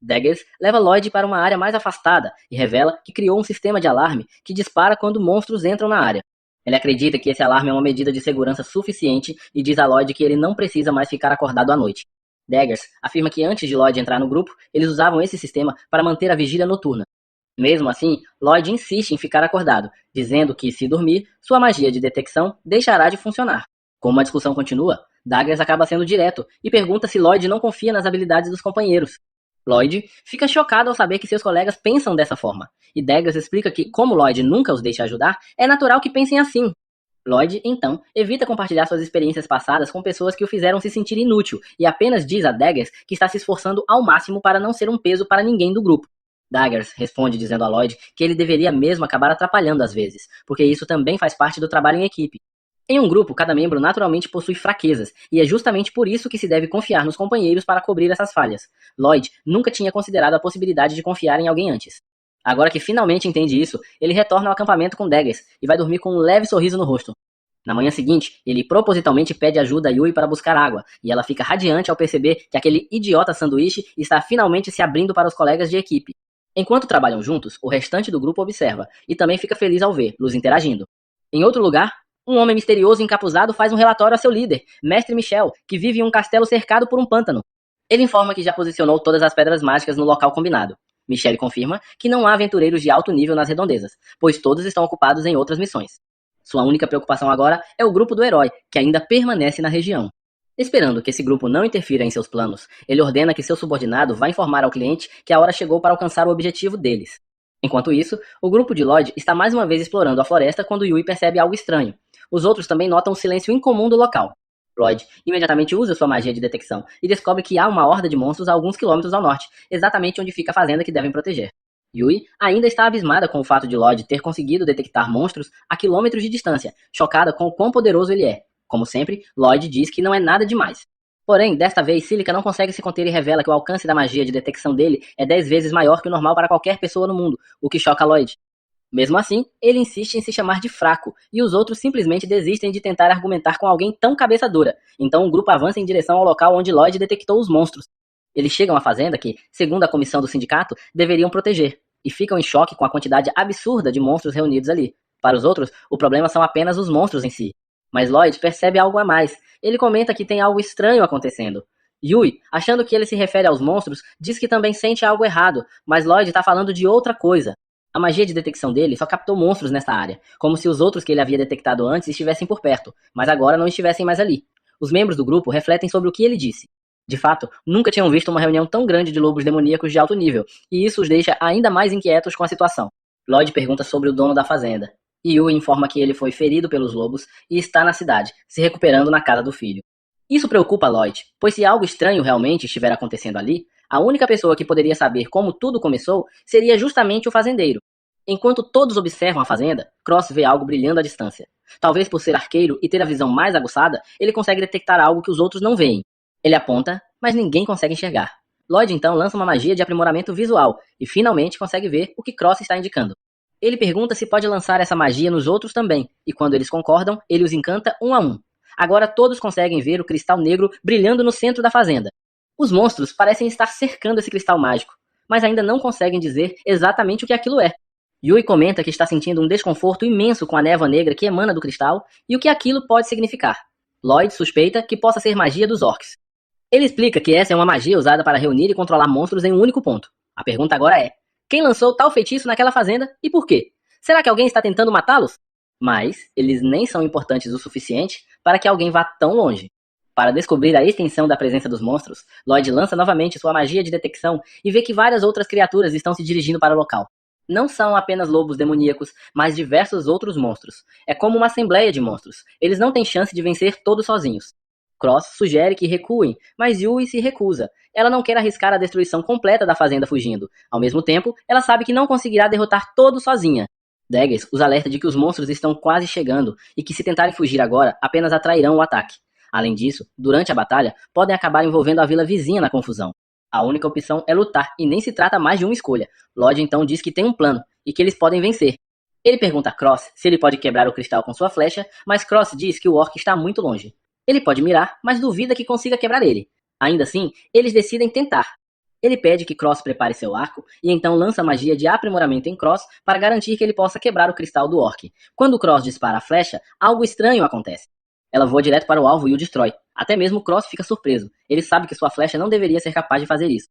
Daggers leva Lloyd para uma área mais afastada e revela que criou um sistema de alarme que dispara quando monstros entram na área. Ele acredita que esse alarme é uma medida de segurança suficiente e diz a Lloyd que ele não precisa mais ficar acordado à noite. Daggers afirma que antes de Lloyd entrar no grupo, eles usavam esse sistema para manter a vigília noturna. Mesmo assim, Lloyd insiste em ficar acordado, dizendo que, se dormir, sua magia de detecção deixará de funcionar. Como a discussão continua, Daggers acaba sendo direto e pergunta se Lloyd não confia nas habilidades dos companheiros. Lloyd fica chocado ao saber que seus colegas pensam dessa forma, e Daggers explica que, como Lloyd nunca os deixa ajudar, é natural que pensem assim. Lloyd, então, evita compartilhar suas experiências passadas com pessoas que o fizeram se sentir inútil e apenas diz a Daggers que está se esforçando ao máximo para não ser um peso para ninguém do grupo. Daggers responde dizendo a Lloyd que ele deveria mesmo acabar atrapalhando às vezes, porque isso também faz parte do trabalho em equipe. Em um grupo, cada membro naturalmente possui fraquezas, e é justamente por isso que se deve confiar nos companheiros para cobrir essas falhas. Lloyd nunca tinha considerado a possibilidade de confiar em alguém antes. Agora que finalmente entende isso, ele retorna ao acampamento com Daggers e vai dormir com um leve sorriso no rosto. Na manhã seguinte, ele propositalmente pede ajuda a Yui para buscar água, e ela fica radiante ao perceber que aquele idiota sanduíche está finalmente se abrindo para os colegas de equipe. Enquanto trabalham juntos, o restante do grupo observa, e também fica feliz ao vê-los interagindo. Em outro lugar, um homem misterioso e encapuzado faz um relatório a seu líder, Mestre Michel, que vive em um castelo cercado por um pântano. Ele informa que já posicionou todas as pedras mágicas no local combinado. Michel confirma que não há aventureiros de alto nível nas redondezas, pois todos estão ocupados em outras missões. Sua única preocupação agora é o grupo do herói, que ainda permanece na região. Esperando que esse grupo não interfira em seus planos, ele ordena que seu subordinado vá informar ao cliente que a hora chegou para alcançar o objetivo deles. Enquanto isso, o grupo de Lloyd está mais uma vez explorando a floresta quando Yui percebe algo estranho. Os outros também notam o silêncio incomum do local. Lloyd imediatamente usa sua magia de detecção e descobre que há uma horda de monstros a alguns quilômetros ao norte, exatamente onde fica a fazenda que devem proteger. Yui ainda está abismada com o fato de Lloyd ter conseguido detectar monstros a quilômetros de distância, chocada com o quão poderoso ele é. Como sempre, Lloyd diz que não é nada demais. Porém, desta vez, Silica não consegue se conter e revela que o alcance da magia de detecção dele é 10 vezes maior que o normal para qualquer pessoa no mundo, o que choca Lloyd. Mesmo assim, ele insiste em se chamar de fraco, e os outros simplesmente desistem de tentar argumentar com alguém tão cabeça dura. Então o grupo avança em direção ao local onde Lloyd detectou os monstros. Eles chegam à fazenda que, segundo a comissão do sindicato, deveriam proteger, e ficam em choque com a quantidade absurda de monstros reunidos ali. Para os outros, o problema são apenas os monstros em si. Mas Lloyd percebe algo a mais. Ele comenta que tem algo estranho acontecendo. Yui, achando que ele se refere aos monstros, diz que também sente algo errado, mas Lloyd está falando de outra coisa. A magia de detecção dele só captou monstros nessa área, como se os outros que ele havia detectado antes estivessem por perto, mas agora não estivessem mais ali. Os membros do grupo refletem sobre o que ele disse. De fato, nunca tinham visto uma reunião tão grande de lobos demoníacos de alto nível, e isso os deixa ainda mais inquietos com a situação. Lloyd pergunta sobre o dono da fazenda. Yui informa que ele foi ferido pelos lobos e está na cidade, se recuperando na casa do filho. Isso preocupa Lloyd, pois se algo estranho realmente estiver acontecendo ali, a única pessoa que poderia saber como tudo começou seria justamente o fazendeiro. Enquanto todos observam a fazenda, Cross vê algo brilhando à distância. Talvez por ser arqueiro e ter a visão mais aguçada, ele consegue detectar algo que os outros não veem. Ele aponta, mas ninguém consegue enxergar. Lloyd então lança uma magia de aprimoramento visual e finalmente consegue ver o que Cross está indicando. Ele pergunta se pode lançar essa magia nos outros também, e quando eles concordam, ele os encanta um a um. Agora todos conseguem ver o cristal negro brilhando no centro da fazenda. Os monstros parecem estar cercando esse cristal mágico, mas ainda não conseguem dizer exatamente o que aquilo é. Yui comenta que está sentindo um desconforto imenso com a névoa negra que emana do cristal e o que aquilo pode significar. Lloyd suspeita que possa ser magia dos orcs. Ele explica que essa é uma magia usada para reunir e controlar monstros em um único ponto. A pergunta agora é: quem lançou tal feitiço naquela fazenda e por quê? Será que alguém está tentando matá-los? Mas eles nem são importantes o suficiente para que alguém vá tão longe. Para descobrir a extensão da presença dos monstros, Lloyd lança novamente sua magia de detecção e vê que várias outras criaturas estão se dirigindo para o local. Não são apenas lobos demoníacos, mas diversos outros monstros. É como uma assembleia de monstros. Eles não têm chance de vencer todos sozinhos. Cross sugere que recuem, mas Yui se recusa. Ela não quer arriscar a destruição completa da fazenda fugindo. Ao mesmo tempo, ela sabe que não conseguirá derrotar todos sozinha. Daggers os alerta de que os monstros estão quase chegando e que se tentarem fugir agora, apenas atrairão o ataque. Além disso, durante a batalha, podem acabar envolvendo a vila vizinha na confusão. A única opção é lutar, e nem se trata mais de uma escolha. Lloyd então diz que tem um plano, e que eles podem vencer. Ele pergunta a Cross se ele pode quebrar o cristal com sua flecha, mas Cross diz que o orc está muito longe. Ele pode mirar, mas duvida que consiga quebrar ele. Ainda assim, eles decidem tentar. Ele pede que Cross prepare seu arco, e então lança magia de aprimoramento em Cross para garantir que ele possa quebrar o cristal do orc. Quando Cross dispara a flecha, algo estranho acontece. Ela voa direto para o alvo e o destrói. Até mesmo Cross fica surpreso. Ele sabe que sua flecha não deveria ser capaz de fazer isso.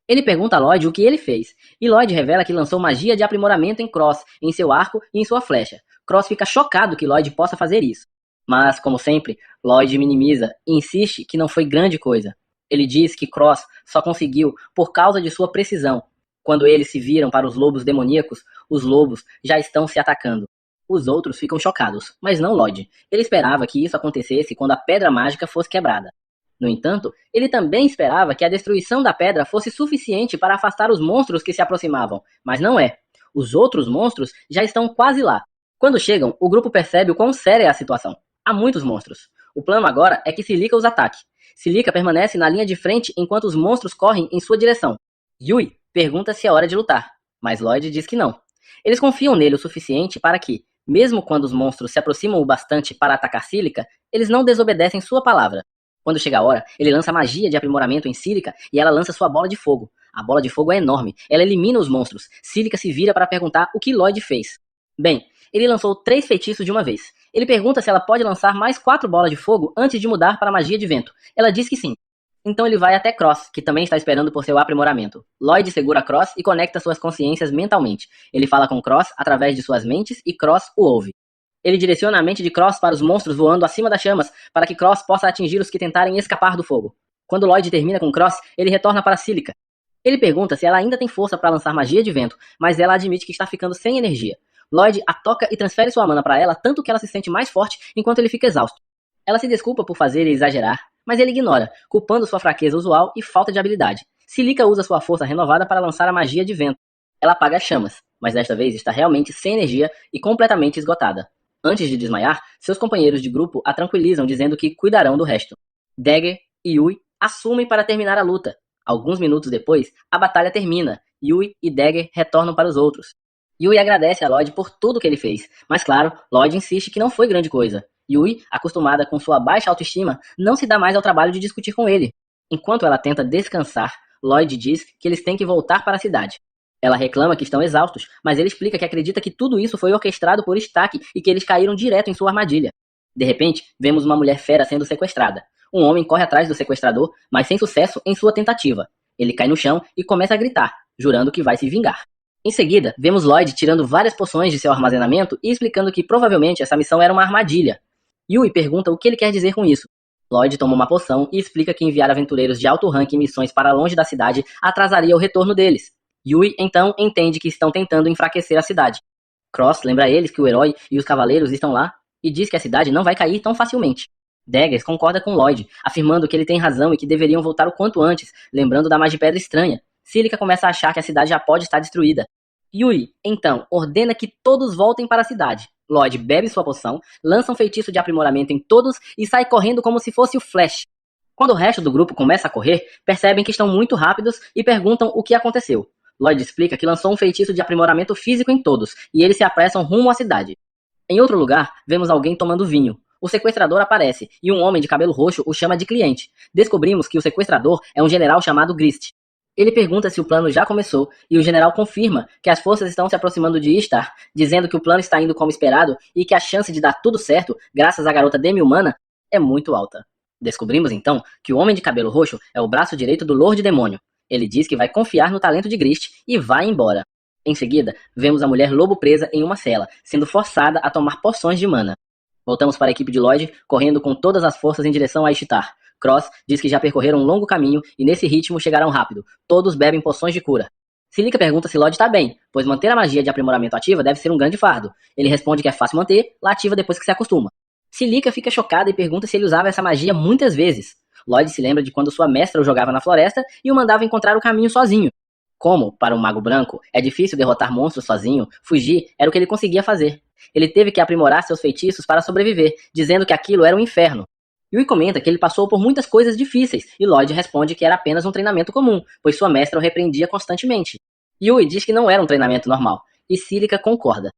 Ele pergunta a Lloyd o que ele fez, e Lloyd revela que lançou magia de aprimoramento em Cross, em seu arco e em sua flecha. Cross fica chocado que Lloyd possa fazer isso. Mas, como sempre, Lloyd minimiza e insiste que não foi grande coisa. Ele diz que Cross só conseguiu por causa de sua precisão. Quando eles se viram para os lobos demoníacos, os lobos já estão se atacando. Os outros ficam chocados, mas não Lloyd. Ele esperava que isso acontecesse quando a pedra mágica fosse quebrada. No entanto, ele também esperava que a destruição da pedra fosse suficiente para afastar os monstros que se aproximavam, mas não é. Os outros monstros já estão quase lá. Quando chegam, o grupo percebe o quão séria é a situação. Há muitos monstros. O plano agora é que Silica os ataque. Silica permanece na linha de frente enquanto os monstros correm em sua direção. Yui pergunta se é hora de lutar, mas Lloyd diz que não. Eles confiam nele o suficiente para que, Mesmo quando os monstros se aproximam o bastante para atacar Cílica, eles não desobedecem sua palavra. Quando chega a hora, ele lança magia de aprimoramento em Cílica e ela lança sua bola de fogo. A bola de fogo é enorme, ela elimina os monstros. Cílica se vira para perguntar o que Lloyd fez. Bem, ele lançou 3 feitiços de uma vez. Ele pergunta se ela pode lançar mais 4 bolas de fogo antes de mudar para magia de vento. Ela diz que sim. Então ele vai até Cross, que também está esperando por seu aprimoramento. Lloyd segura Cross e conecta suas consciências mentalmente. Ele fala com Cross através de suas mentes e Cross o ouve. Ele direciona a mente de Cross para os monstros voando acima das chamas, para que Cross possa atingir os que tentarem escapar do fogo. Quando Lloyd termina com Cross, ele retorna para Cílica. Ele pergunta se ela ainda tem força para lançar magia de vento, mas ela admite que está ficando sem energia. Lloyd a toca e transfere sua mana para ela, tanto que ela se sente mais forte enquanto ele fica exausto. Ela se desculpa por fazer ele exagerar, mas ele ignora, culpando sua fraqueza usual e falta de habilidade. Cílica usa sua força renovada para lançar a magia de vento. Ela apaga as chamas, mas desta vez está realmente sem energia e completamente esgotada. Antes de desmaiar, seus companheiros de grupo a tranquilizam dizendo que cuidarão do resto. Dagger e Yui assumem para terminar a luta. Alguns minutos depois, a batalha termina. Yui e Dagger retornam para os outros. Yui agradece a Lloyd por tudo que ele fez, mas claro, Lloyd insiste que não foi grande coisa. Yui, acostumada com sua baixa autoestima, não se dá mais ao trabalho de discutir com ele. Enquanto ela tenta descansar, Lloyd diz que eles têm que voltar para a cidade. Ela reclama que estão exaustos, mas ele explica que acredita que tudo isso foi orquestrado por Stack e que eles caíram direto em sua armadilha. De repente, vemos uma mulher fera sendo sequestrada. Um homem corre atrás do sequestrador, mas sem sucesso em sua tentativa. Ele cai no chão e começa a gritar, jurando que vai se vingar. Em seguida, vemos Lloyd tirando várias poções de seu armazenamento e explicando que provavelmente essa missão era uma armadilha. Yui pergunta o que ele quer dizer com isso. Lloyd toma uma poção e explica que enviar aventureiros de alto rank em missões para longe da cidade atrasaria o retorno deles. Yui então entende que estão tentando enfraquecer a cidade. Cross lembra a eles que o herói e os cavaleiros estão lá e diz que a cidade não vai cair tão facilmente. Daggers concorda com Lloyd, afirmando que ele tem razão e que deveriam voltar o quanto antes, lembrando da Magipedra estranha. Cílica começa a achar que a cidade já pode estar destruída. Yui, então, ordena que todos voltem para a cidade. Lloyd bebe sua poção, lança um feitiço de aprimoramento em todos e sai correndo como se fosse o Flash. Quando o resto do grupo começa a correr, percebem que estão muito rápidos e perguntam o que aconteceu. Lloyd explica que lançou um feitiço de aprimoramento físico em todos, e eles se apressam rumo à cidade. Em outro lugar, vemos alguém tomando vinho. O sequestrador aparece, e um homem de cabelo roxo o chama de cliente. Descobrimos que o sequestrador é um general chamado Grist. Ele pergunta se o plano já começou, e o general confirma que as forças estão se aproximando de Istar, dizendo que o plano está indo como esperado e que a chance de dar tudo certo, graças à garota demi-humana, é muito alta. Descobrimos então que o homem de cabelo roxo é o braço direito do Lorde Demônio. Ele diz que vai confiar no talento de Grist e vai embora. Em seguida, vemos a mulher lobo presa em uma cela, sendo forçada a tomar poções de mana. Voltamos para a equipe de Lloyd, correndo com todas as forças em direção a Ishtar. Cross diz que já percorreram um longo caminho e nesse ritmo chegarão rápido. Todos bebem poções de cura. Cílica pergunta se Lloyd está bem, pois manter a magia de aprimoramento ativa deve ser um grande fardo. Ele responde que é fácil manter, lá ativa depois que se acostuma. Cílica fica chocada e pergunta se ele usava essa magia muitas vezes. Lloyd se lembra de quando sua mestra o jogava na floresta e o mandava encontrar o caminho sozinho. Como, para um mago branco, é difícil derrotar monstros sozinho, fugir era o que ele conseguia fazer. Ele teve que aprimorar seus feitiços para sobreviver, dizendo que aquilo era um inferno. Yui comenta que ele passou por muitas coisas difíceis, e Lloyd responde que era apenas um treinamento comum, pois sua mestra o repreendia constantemente. Yui diz que não era um treinamento normal, e Cílica concorda.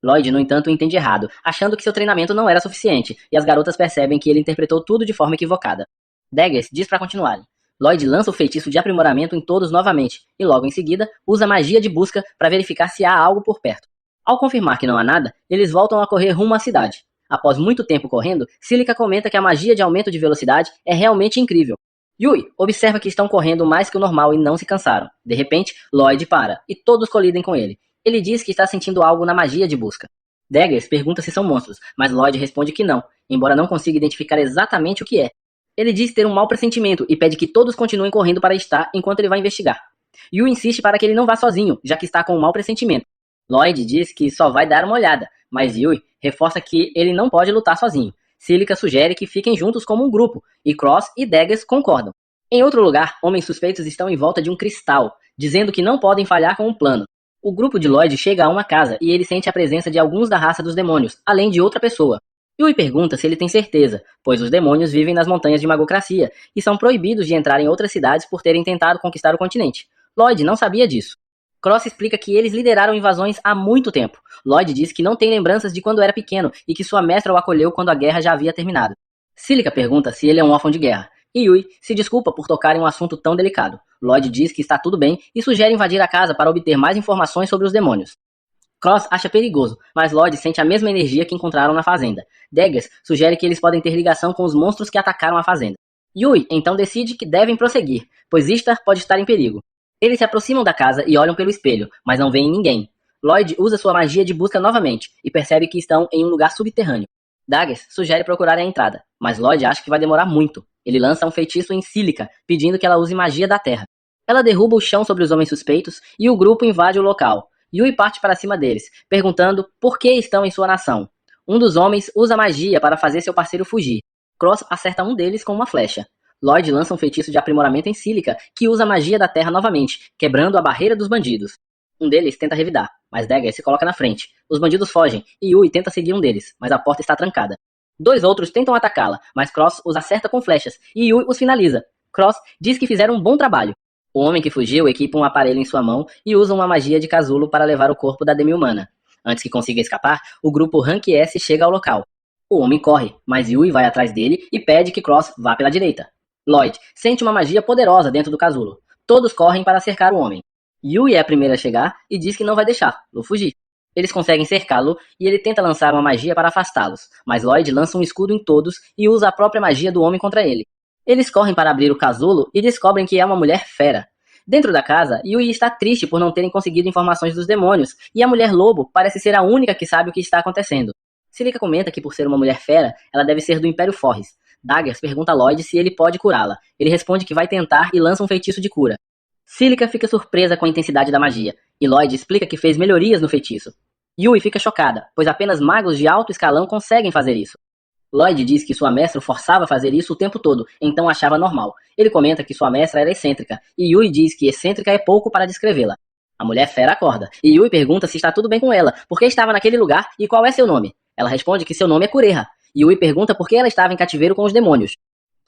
Lloyd, no entanto, entende errado, achando que seu treinamento não era suficiente, e as garotas percebem que ele interpretou tudo de forma equivocada. Daggers diz para continuarem. Lloyd lança o feitiço de aprimoramento em todos novamente, e logo em seguida usa a magia de busca para verificar se há algo por perto. Ao confirmar que não há nada, eles voltam a correr rumo à cidade. Após muito tempo correndo, Cílica comenta que a magia de aumento de velocidade é realmente incrível. Yui observa que estão correndo mais que o normal e não se cansaram. De repente, Lloyd para, e todos colidem com ele. Ele diz que está sentindo algo na magia de busca. Daggers pergunta se são monstros, mas Lloyd responde que não, embora não consiga identificar exatamente o que é. Ele diz ter um mau pressentimento e pede que todos continuem correndo para estar enquanto ele vai investigar. Yui insiste para que ele não vá sozinho, já que está com um mau pressentimento. Lloyd diz que só vai dar uma olhada, mas Yui reforça que ele não pode lutar sozinho. Cílica sugere que fiquem juntos como um grupo, e Cross e Daggers concordam. Em outro lugar, homens suspeitos estão em volta de um cristal, dizendo que não podem falhar com o plano. O grupo de Lloyd chega a uma casa e ele sente a presença de alguns da raça dos demônios, além de outra pessoa. Yui pergunta se ele tem certeza, pois os demônios vivem nas montanhas de Magocracia e são proibidos de entrar em outras cidades por terem tentado conquistar o continente. Lloyd não sabia disso. Cross explica que eles lideraram invasões há muito tempo. Lloyd diz que não tem lembranças de quando era pequeno e que sua mestra o acolheu quando a guerra já havia terminado. Cílica pergunta se ele é um órfão de guerra, e Yui se desculpa por tocar em um assunto tão delicado. Lloyd diz que está tudo bem e sugere invadir a casa para obter mais informações sobre os demônios. Cross acha perigoso, mas Lloyd sente a mesma energia que encontraram na fazenda. Daggers sugere que eles podem ter ligação com os monstros que atacaram a fazenda. Yui então decide que devem prosseguir, pois Ishtar pode estar em perigo. Eles se aproximam da casa e olham pelo espelho, mas não veem ninguém. Lloyd usa sua magia de busca novamente e percebe que estão em um lugar subterrâneo. Daggers sugere procurar a entrada, mas Lloyd acha que vai demorar muito. Ele lança um feitiço em Cílica, pedindo que ela use magia da terra. Ela derruba o chão sobre os homens suspeitos e o grupo invade o local. Yui parte para cima deles, perguntando por que estão em sua nação. Um dos homens usa magia para fazer seu parceiro fugir. Cross acerta um deles com uma flecha. Lloyd lança um feitiço de aprimoramento em Cílica, que usa a magia da terra novamente, quebrando a barreira dos bandidos. Um deles tenta revidar, mas Dagger se coloca na frente. Os bandidos fogem, e Yui tenta seguir um deles, mas a porta está trancada. Dois outros tentam atacá-la, mas Cross os acerta com flechas, e Yui os finaliza. Cross diz que fizeram um bom trabalho. O homem que fugiu equipa um aparelho em sua mão e usa uma magia de casulo para levar o corpo da demi-humana. Antes que consiga escapar, o grupo Rank S chega ao local. O homem corre, mas Yui vai atrás dele e pede que Cross vá pela direita. Lloyd sente uma magia poderosa dentro do casulo. Todos correm para cercar o homem. Yui é a primeira a chegar e diz que não vai deixá-lo fugir. Eles conseguem cercá-lo e ele tenta lançar uma magia para afastá-los, mas Lloyd lança um escudo em todos e usa a própria magia do homem contra ele. Eles correm para abrir o casulo e descobrem que é uma mulher fera. Dentro da casa, Yui está triste por não terem conseguido informações dos demônios, e a mulher lobo parece ser a única que sabe o que está acontecendo. Cílica comenta que por ser uma mulher fera, ela deve ser do Império Forres. Daggers pergunta a Lloyd se ele pode curá-la. Ele responde que vai tentar e lança um feitiço de cura. Cílica fica surpresa com a intensidade da magia, e Lloyd explica que fez melhorias no feitiço. Yui fica chocada, pois apenas magos de alto escalão conseguem fazer isso. Lloyd diz que sua mestra o forçava a fazer isso o tempo todo, então achava normal. Ele comenta que sua mestra era excêntrica, e Yui diz que excêntrica é pouco para descrevê-la. A mulher fera acorda, e Yui pergunta se está tudo bem com ela, por que estava naquele lugar e qual é seu nome. Ela responde que seu nome é Kureha. Yui pergunta por que ela estava em cativeiro com os demônios.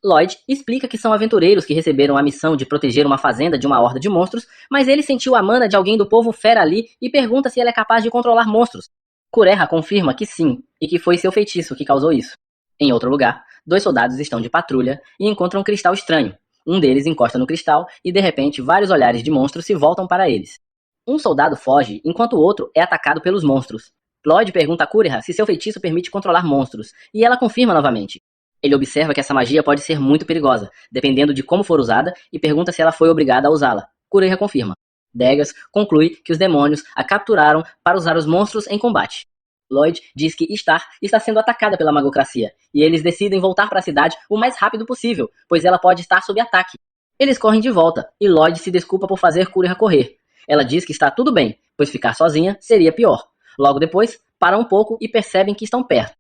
Lloyd explica que são aventureiros que receberam a missão de proteger uma fazenda de uma horda de monstros, mas ele sentiu a mana de alguém do povo fera ali e pergunta se ela é capaz de controlar monstros. Kureha confirma que sim, e que foi seu feitiço que causou isso. Em outro lugar, dois soldados estão de patrulha e encontram um cristal estranho. Um deles encosta no cristal e, de repente, vários olhares de monstros se voltam para eles. Um soldado foge, enquanto o outro é atacado pelos monstros. Lloyd pergunta a Kureha se seu feitiço permite controlar monstros, e ela confirma novamente. Ele observa que essa magia pode ser muito perigosa, dependendo de como for usada, e pergunta se ela foi obrigada a usá-la. Kureha confirma. Daggers conclui que os demônios a capturaram para usar os monstros em combate. Lloyd diz que Ishtar está sendo atacada pela magocracia, e eles decidem voltar para a cidade o mais rápido possível, pois ela pode estar sob ataque. Eles correm de volta, e Lloyd se desculpa por fazer Kureha correr. Ela diz que está tudo bem, pois ficar sozinha seria pior. Logo depois, param um pouco e percebem que estão perto.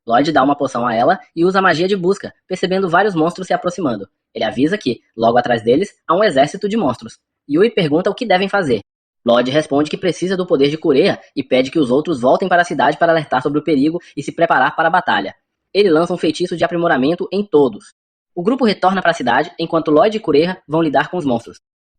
Lloyd dá uma poção a ela e usa a magia de busca, percebendo vários monstros se aproximando. Ele avisa que, logo atrás deles, há um exército de monstros. Yui pergunta o que devem fazer. Lloyd responde que precisa do poder de Kureha e pede que os outros voltem para a cidade para alertar sobre o perigo e se preparar para a batalha. Ele lança um feitiço de aprimoramento em todos. O grupo retorna para a cidade, enquanto Lloyd e Kureha vão lidar com os monstros.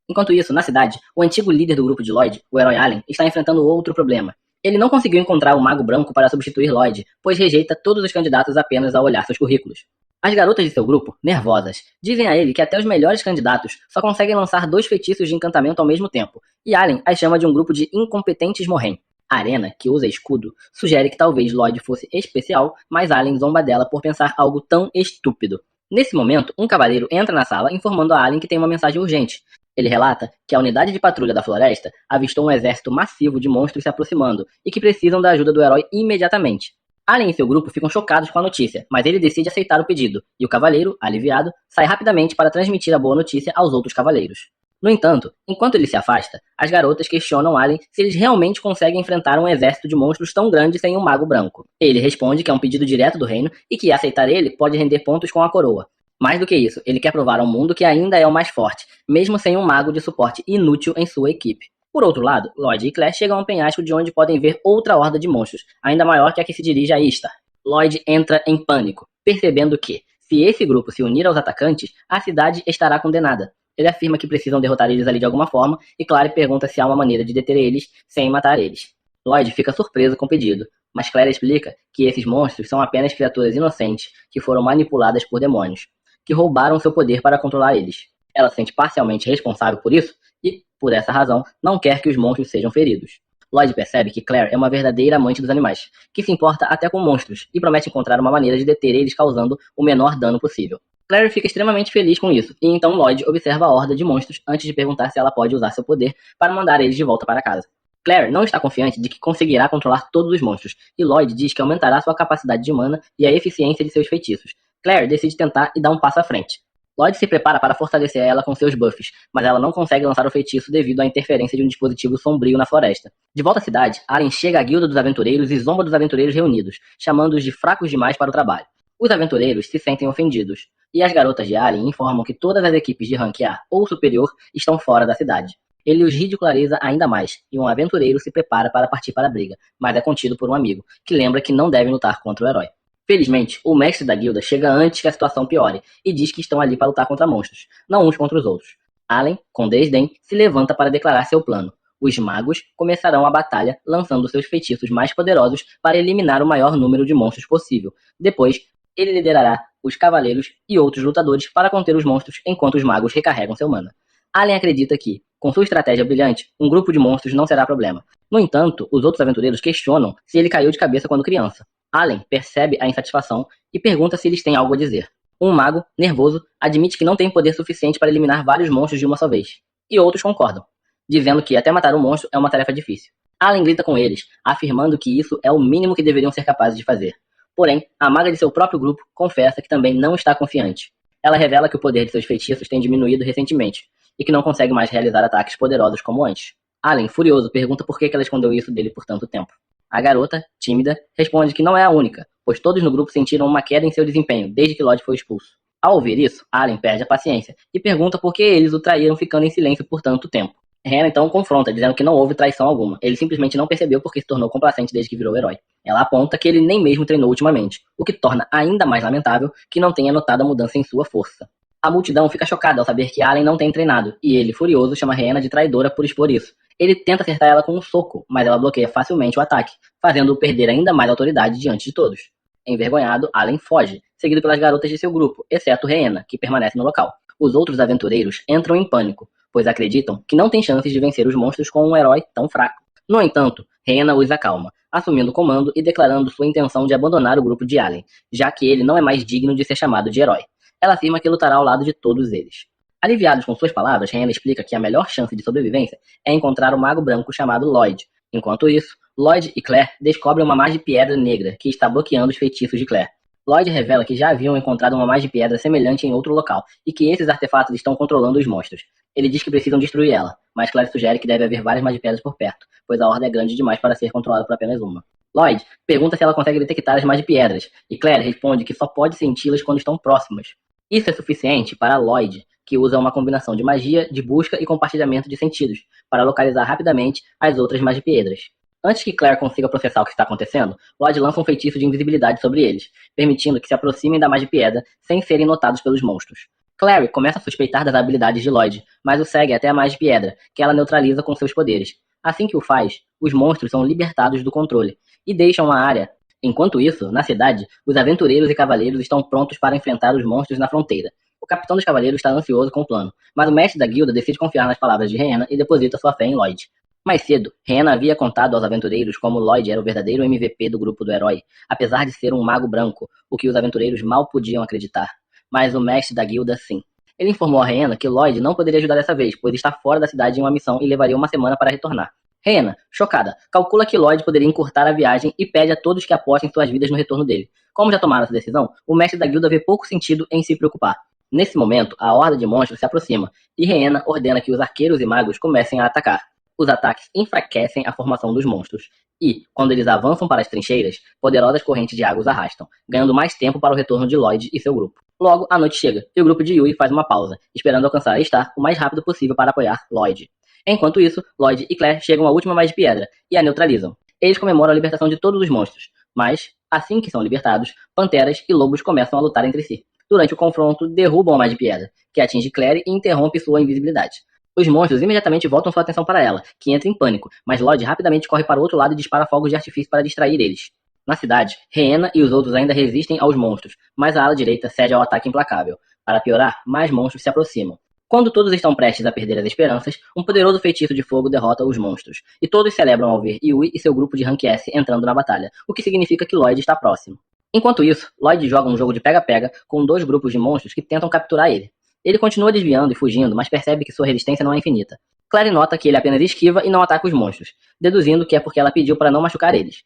Enquanto isso, na cidade, o antigo líder do grupo de Lloyd, o herói Allen, está enfrentando outro problema. Ele não conseguiu encontrar o Mago Branco para substituir Lloyd, pois rejeita todos os candidatos apenas ao olhar seus currículos. As garotas de seu grupo, nervosas, dizem a ele que até os melhores candidatos só conseguem lançar 2 feitiços de encantamento ao mesmo tempo, e Allen as chama de um grupo de incompetentes morrem. Arena, que usa escudo, sugere que talvez Lloyd fosse especial, mas Allen zomba dela por pensar algo tão estúpido. Nesse momento, um cavaleiro entra na sala informando a Allen que tem uma mensagem urgente. Ele relata que a unidade de patrulha da floresta avistou um exército massivo de monstros se aproximando e que precisam da ajuda do herói imediatamente. Allen e seu grupo ficam chocados com a notícia, mas ele decide aceitar o pedido, e o cavaleiro, aliviado, sai rapidamente para transmitir a boa notícia aos outros cavaleiros. No entanto, enquanto ele se afasta, as garotas questionam Allen se eles realmente conseguem enfrentar um exército de monstros tão grande sem um mago branco. Ele responde que é um pedido direto do reino e que aceitar ele pode render pontos com a coroa. Mais do que isso, ele quer provar ao mundo que ainda é o mais forte, mesmo sem um mago de suporte inútil em sua equipe. Por outro lado, Lloyd e Claire chegam a um penhasco de onde podem ver outra horda de monstros, ainda maior que a que se dirige a Ishtar. Lloyd entra em pânico, percebendo que, se esse grupo se unir aos atacantes, a cidade estará condenada. Ele afirma que precisam derrotar eles ali de alguma forma, e Claire pergunta se há uma maneira de deter eles sem matar eles. Lloyd fica surpreso com o pedido, mas Claire explica que esses monstros são apenas criaturas inocentes que foram manipuladas por demônios, que roubaram seu poder para controlar eles. Ela se sente parcialmente responsável por isso e, por essa razão, não quer que os monstros sejam feridos. Lloyd percebe que Claire é uma verdadeira amante dos animais, que se importa até com monstros, e promete encontrar uma maneira de deter eles causando o menor dano possível. Claire fica extremamente feliz com isso, e então Lloyd observa a horda de monstros antes de perguntar se ela pode usar seu poder para mandar eles de volta para casa. Claire não está confiante de que conseguirá controlar todos os monstros, e Lloyd diz que aumentará sua capacidade de mana e a eficiência de seus feitiços. Claire decide tentar e dá um passo à frente. Lloyd se prepara para fortalecer ela com seus buffs, mas ela não consegue lançar o feitiço devido à interferência de um dispositivo sombrio na floresta. De volta à cidade, Allen chega à guilda dos aventureiros e zomba dos aventureiros reunidos, chamando-os de fracos demais para o trabalho. Os aventureiros se sentem ofendidos, e as garotas de Allen informam que todas as equipes de rank A ou superior estão fora da cidade. Ele os ridiculariza ainda mais, e um aventureiro se prepara para partir para a briga, mas é contido por um amigo, que lembra que não devem lutar contra o herói. Felizmente, o mestre da guilda chega antes que a situação piore e diz que estão ali para lutar contra monstros, não uns contra os outros. Allen, com desdém, se levanta para declarar seu plano. Os magos começarão a batalha lançando seus feitiços mais poderosos para eliminar o maior número de monstros possível. Depois, ele liderará os cavaleiros e outros lutadores para conter os monstros enquanto os magos recarregam seu mana. Allen acredita que, com sua estratégia brilhante, um grupo de monstros não será problema. No entanto, os outros aventureiros questionam se ele caiu de cabeça quando criança. Allen percebe a insatisfação e pergunta se eles têm algo a dizer. Um mago, nervoso, admite que não tem poder suficiente para eliminar vários monstros de uma só vez. E outros concordam, dizendo que até matar um monstro é uma tarefa difícil. Allen grita com eles, afirmando que isso é o mínimo que deveriam ser capazes de fazer. Porém, a maga de seu próprio grupo confessa que também não está confiante. Ela revela que o poder de seus feitiços tem diminuído recentemente, e que não consegue mais realizar ataques poderosos como antes. Allen, furioso, pergunta por que ela escondeu isso dele por tanto tempo. A garota, tímida, responde que não é a única, pois todos no grupo sentiram uma queda em seu desempenho desde que Lloyd foi expulso. Ao ouvir isso, Allen perde a paciência e pergunta por que eles o traíram ficando em silêncio por tanto tempo. Hannah então confronta, dizendo que não houve traição alguma. Ele simplesmente não percebeu porque se tornou complacente desde que virou herói. Ela aponta que ele nem mesmo treinou ultimamente, o que torna ainda mais lamentável que não tenha notado a mudança em sua força. A multidão fica chocada ao saber que Allen não tem treinado, e ele, furioso, chama Hannah de traidora por expor isso. Ele tenta acertar ela com um soco, mas ela bloqueia facilmente o ataque, fazendo-o perder ainda mais autoridade diante de todos. Envergonhado, Allen foge, seguido pelas garotas de seu grupo, exceto Hannah, que permanece no local. Os outros aventureiros entram em pânico, pois acreditam que não tem chances de vencer os monstros com um herói tão fraco. No entanto, Hannah os acalma, assumindo o comando e declarando sua intenção de abandonar o grupo de Allen, já que ele não é mais digno de ser chamado de herói. Ela afirma que lutará ao lado de todos eles. Aliviados com suas palavras, Hannah explica que a melhor chance de sobrevivência é encontrar um mago branco chamado Lloyd. Enquanto isso, Lloyd e Claire descobrem uma Mage de Pedra negra que está bloqueando os feitiços de Claire. Lloyd revela que já haviam encontrado uma Mage de Pedra semelhante em outro local e que esses artefatos estão controlando os monstros. Ele diz que precisam destruir ela, mas Claire sugere que deve haver várias Mage de Pedras por perto, pois a horda é grande demais para ser controlada por apenas uma. Lloyd pergunta se ela consegue detectar as Mage de Pedras, e Claire responde que só pode senti-las quando estão próximas. Isso é suficiente para Lloyd, que usa uma combinação de magia, de busca e compartilhamento de sentidos, para localizar rapidamente as outras Magipedras. Antes que Claire consiga processar o que está acontecendo, Lloyd lança um feitiço de invisibilidade sobre eles, permitindo que se aproximem da Magipedra sem serem notados pelos monstros. Claire começa a suspeitar das habilidades de Lloyd, mas o segue até a Magipedra, que ela neutraliza com seus poderes. Assim que o faz, os monstros são libertados do controle, e deixam a área. Enquanto isso, na cidade, os aventureiros e cavaleiros estão prontos para enfrentar os monstros na fronteira. O capitão dos cavaleiros está ansioso com o plano, mas o mestre da guilda decide confiar nas palavras de Hannah e deposita sua fé em Lloyd. Mais cedo, Hannah havia contado aos aventureiros como Lloyd era o verdadeiro MVP do grupo do herói, apesar de ser um mago branco, o que os aventureiros mal podiam acreditar. Mas o mestre da guilda sim. Ele informou a Hannah que Lloyd não poderia ajudar dessa vez, pois está fora da cidade em uma missão e levaria uma semana para retornar. Hannah, chocada, calcula que Lloyd poderia encurtar a viagem e pede a todos que apostem suas vidas no retorno dele. Como já tomaram essa decisão, o mestre da guilda vê pouco sentido em se preocupar. Nesse momento, a horda de monstros se aproxima, e Hannah ordena que os arqueiros e magos comecem a atacar. Os ataques enfraquecem a formação dos monstros, e, quando eles avançam para as trincheiras, poderosas correntes de água os arrastam, ganhando mais tempo para o retorno de Lloyd e seu grupo. Logo, a noite chega, e o grupo de Yui faz uma pausa, esperando alcançar a Star o mais rápido possível para apoiar Lloyd. Enquanto isso, Lloyd e Claire chegam à última Mage de Pedra, e a neutralizam. Eles comemoram a libertação de todos os monstros, mas, assim que são libertados, panteras e lobos começam a lutar entre si. Durante o confronto, derrubam a Má de Piedra, que atinge Claire e interrompe sua invisibilidade. Os monstros imediatamente voltam sua atenção para ela, que entra em pânico, mas Lloyd rapidamente corre para o outro lado e dispara fogos de artifício para distrair eles. Na cidade, Rhianna e os outros ainda resistem aos monstros, mas a ala direita cede ao ataque implacável. Para piorar, mais monstros se aproximam. Quando todos estão prestes a perder as esperanças, um poderoso feitiço de fogo derrota os monstros, e todos celebram ao ver Yui e seu grupo de Rank S entrando na batalha, o que significa que Lloyd está próximo. Enquanto isso, Lloyd joga um jogo de pega-pega com 2 grupos de monstros que tentam capturar ele. Ele continua desviando e fugindo, mas percebe que sua resistência não é infinita. Claire nota que ele apenas esquiva e não ataca os monstros, deduzindo que é porque ela pediu para não machucar eles.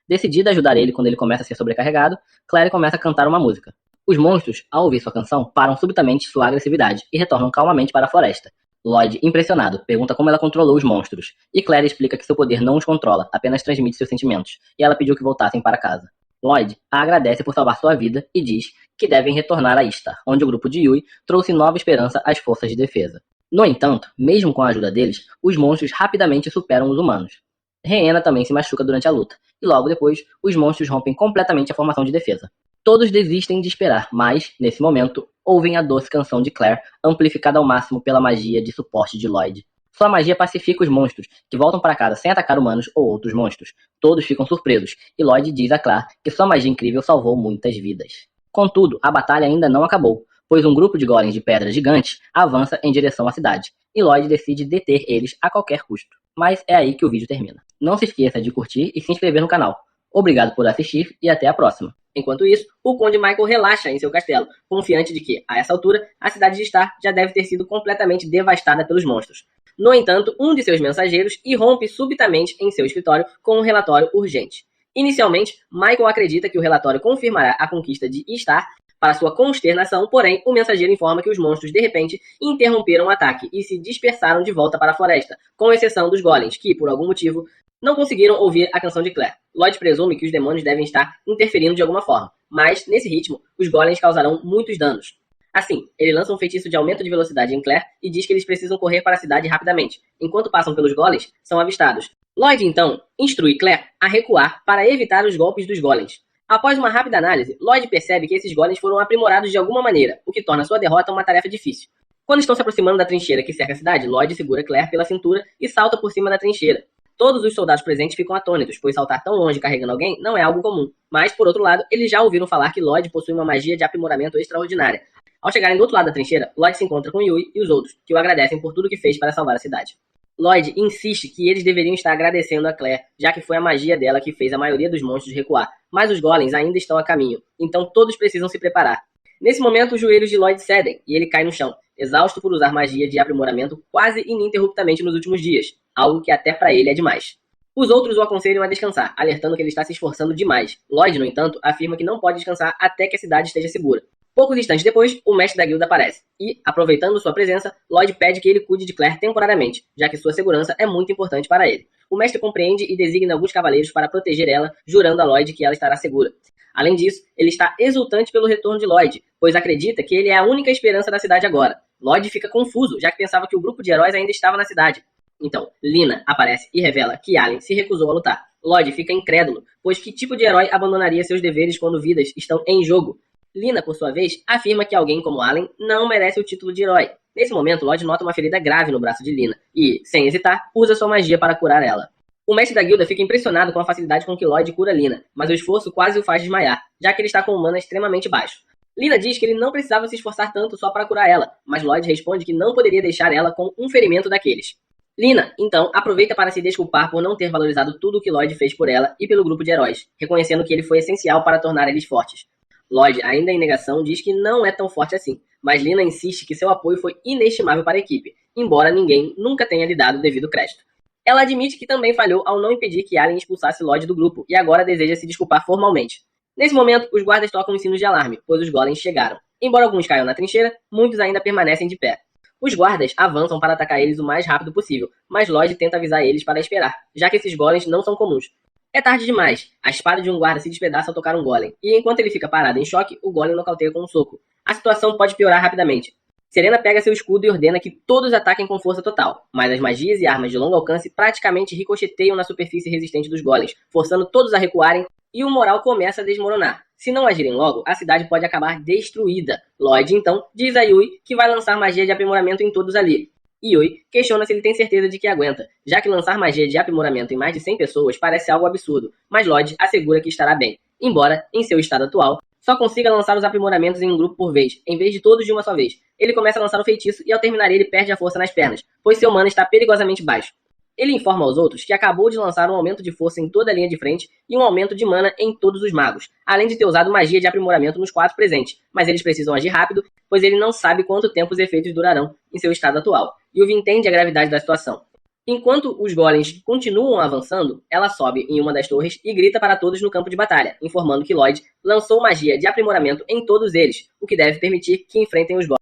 Decidida a ajudar ele quando ele começa a ser sobrecarregado, Claire começa a cantar uma música. Os monstros, ao ouvir sua canção, param subitamente sua agressividade e retornam calmamente para a floresta. Lloyd, impressionado, pergunta como ela controlou os monstros, e Claire explica que seu poder não os controla, apenas transmite seus sentimentos, e ela pediu que voltassem para casa. Lloyd a agradece por salvar sua vida e diz que devem retornar a Ishtar, onde o grupo de Yui trouxe nova esperança às forças de defesa. No entanto, mesmo com a ajuda deles, os monstros rapidamente superam os humanos. Rhianna também se machuca durante a luta, e logo depois, os monstros rompem completamente a formação de defesa. Todos desistem de esperar, mas, nesse momento, ouvem a doce canção de Claire, amplificada ao máximo pela magia de suporte de Lloyd. Sua magia pacifica os monstros, que voltam para casa sem atacar humanos ou outros monstros. Todos ficam surpresos, e Lloyd diz a Claire que sua magia incrível salvou muitas vidas. Contudo, a batalha ainda não acabou, pois um grupo de golems de pedra gigantes avança em direção à cidade, e Lloyd decide deter eles a qualquer custo. Mas é aí que o vídeo termina. Não se esqueça de curtir e se inscrever no canal. Obrigado por assistir e até a próxima. Enquanto isso, o Conde Michael relaxa em seu castelo, confiante de que, a essa altura, a cidade de Ishtar já deve ter sido completamente devastada pelos monstros. No entanto, um de seus mensageiros irrompe subitamente em seu escritório com um relatório urgente. Inicialmente, Michael acredita que o relatório confirmará a conquista de Ishtar. Para sua consternação, porém, o mensageiro informa que os monstros, de repente, interromperam o ataque e se dispersaram de volta para a floresta, com exceção dos golems, que, por algum motivo, não conseguiram ouvir a canção de Claire. Lloyd presume que os demônios devem estar interferindo de alguma forma, mas, nesse ritmo, os golems causarão muitos danos. Assim, ele lança um feitiço de aumento de velocidade em Claire e diz que eles precisam correr para a cidade rapidamente. Enquanto passam pelos golems, são avistados. Lloyd, então, instrui Claire a recuar para evitar os golpes dos golems. Após uma rápida análise, Lloyd percebe que esses golems foram aprimorados de alguma maneira, o que torna sua derrota uma tarefa difícil. Quando estão se aproximando da trincheira que cerca a cidade, Lloyd segura Claire pela cintura e salta por cima da trincheira. Todos os soldados presentes ficam atônitos, pois saltar tão longe carregando alguém não é algo comum. Mas, por outro lado, eles já ouviram falar que Lloyd possui uma magia de aprimoramento extraordinária. Ao chegarem do outro lado da trincheira, Lloyd se encontra com Yui e os outros, que o agradecem por tudo que fez para salvar a cidade. Lloyd insiste que eles deveriam estar agradecendo a Claire, já que foi a magia dela que fez a maioria dos monstros recuar, mas os golems ainda estão a caminho, então todos precisam se preparar. Nesse momento, os joelhos de Lloyd cedem e ele cai no chão, exausto por usar magia de aprimoramento quase ininterruptamente nos últimos dias, algo que até para ele é demais. Os outros o aconselham a descansar, alertando que ele está se esforçando demais. Lloyd, no entanto, afirma que não pode descansar até que a cidade esteja segura. Poucos instantes depois, o mestre da guilda aparece, e, aproveitando sua presença, Lloyd pede que ele cuide de Claire temporariamente, já que sua segurança é muito importante para ele. O mestre compreende e designa alguns cavaleiros para proteger ela, jurando a Lloyd que ela estará segura. Além disso, ele está exultante pelo retorno de Lloyd, pois acredita que ele é a única esperança da cidade agora. Lloyd fica confuso, já que pensava que o grupo de heróis ainda estava na cidade. Então, Lina aparece e revela que Allen se recusou a lutar. Lloyd fica incrédulo, pois que tipo de herói abandonaria seus deveres quando vidas estão em jogo? Lina, por sua vez, afirma que alguém como Allen não merece o título de herói. Nesse momento, Lloyd nota uma ferida grave no braço de Lina e, sem hesitar, usa sua magia para curar ela. O mestre da guilda fica impressionado com a facilidade com que Lloyd cura Lina, mas o esforço quase o faz desmaiar, já que ele está com um mana extremamente baixo. Lina diz que ele não precisava se esforçar tanto só para curar ela, mas Lloyd responde que não poderia deixar ela com um ferimento daqueles. Lina, então, aproveita para se desculpar por não ter valorizado tudo o que Lloyd fez por ela e pelo grupo de heróis, reconhecendo que ele foi essencial para tornar eles fortes. Lloyd, ainda em negação, diz que não é tão forte assim, mas Lina insiste que seu apoio foi inestimável para a equipe, embora ninguém nunca tenha lhe dado o devido crédito. Ela admite que também falhou ao não impedir que Allen expulsasse Lloyd do grupo e agora deseja se desculpar formalmente. Nesse momento, os guardas tocam os sinos de alarme, pois os golems chegaram. Embora alguns caiam na trincheira, muitos ainda permanecem de pé. Os guardas avançam para atacar eles o mais rápido possível, mas Lloyd tenta avisar eles para esperar, já que esses golems não são comuns. É tarde demais. A espada de um guarda se despedaça ao tocar um golem, e enquanto ele fica parado em choque, o golem nocauteia com um soco. A situação pode piorar rapidamente. Serena pega seu escudo e ordena que todos ataquem com força total, mas as magias e armas de longo alcance praticamente ricocheteiam na superfície resistente dos golems, forçando todos a recuarem, e o moral começa a desmoronar. Se não agirem logo, a cidade pode acabar destruída. Lloyd, então, diz a Yui que vai lançar magia de aprimoramento em todos ali. Yui questiona se ele tem certeza de que aguenta, já que lançar magia de aprimoramento em mais de 100 pessoas parece algo absurdo, mas Lloyd assegura que estará bem, embora, em seu estado atual, só consiga lançar os aprimoramentos em um grupo por vez, em vez de todos de uma só vez. Ele começa a lançar o feitiço e ao terminar ele perde a força nas pernas, pois seu mana está perigosamente baixo. Ele informa aos outros que acabou de lançar um aumento de força em toda a linha de frente e um aumento de mana em todos os magos, além de ter usado magia de aprimoramento nos 4 presentes, mas eles precisam agir rápido, pois ele não sabe quanto tempo os efeitos durarão em seu estado atual. Yuvi entende a gravidade da situação. Enquanto os golems continuam avançando, ela sobe em uma das torres e grita para todos no campo de batalha, informando que Lloyd lançou magia de aprimoramento em todos eles, o que deve permitir que enfrentem os golems.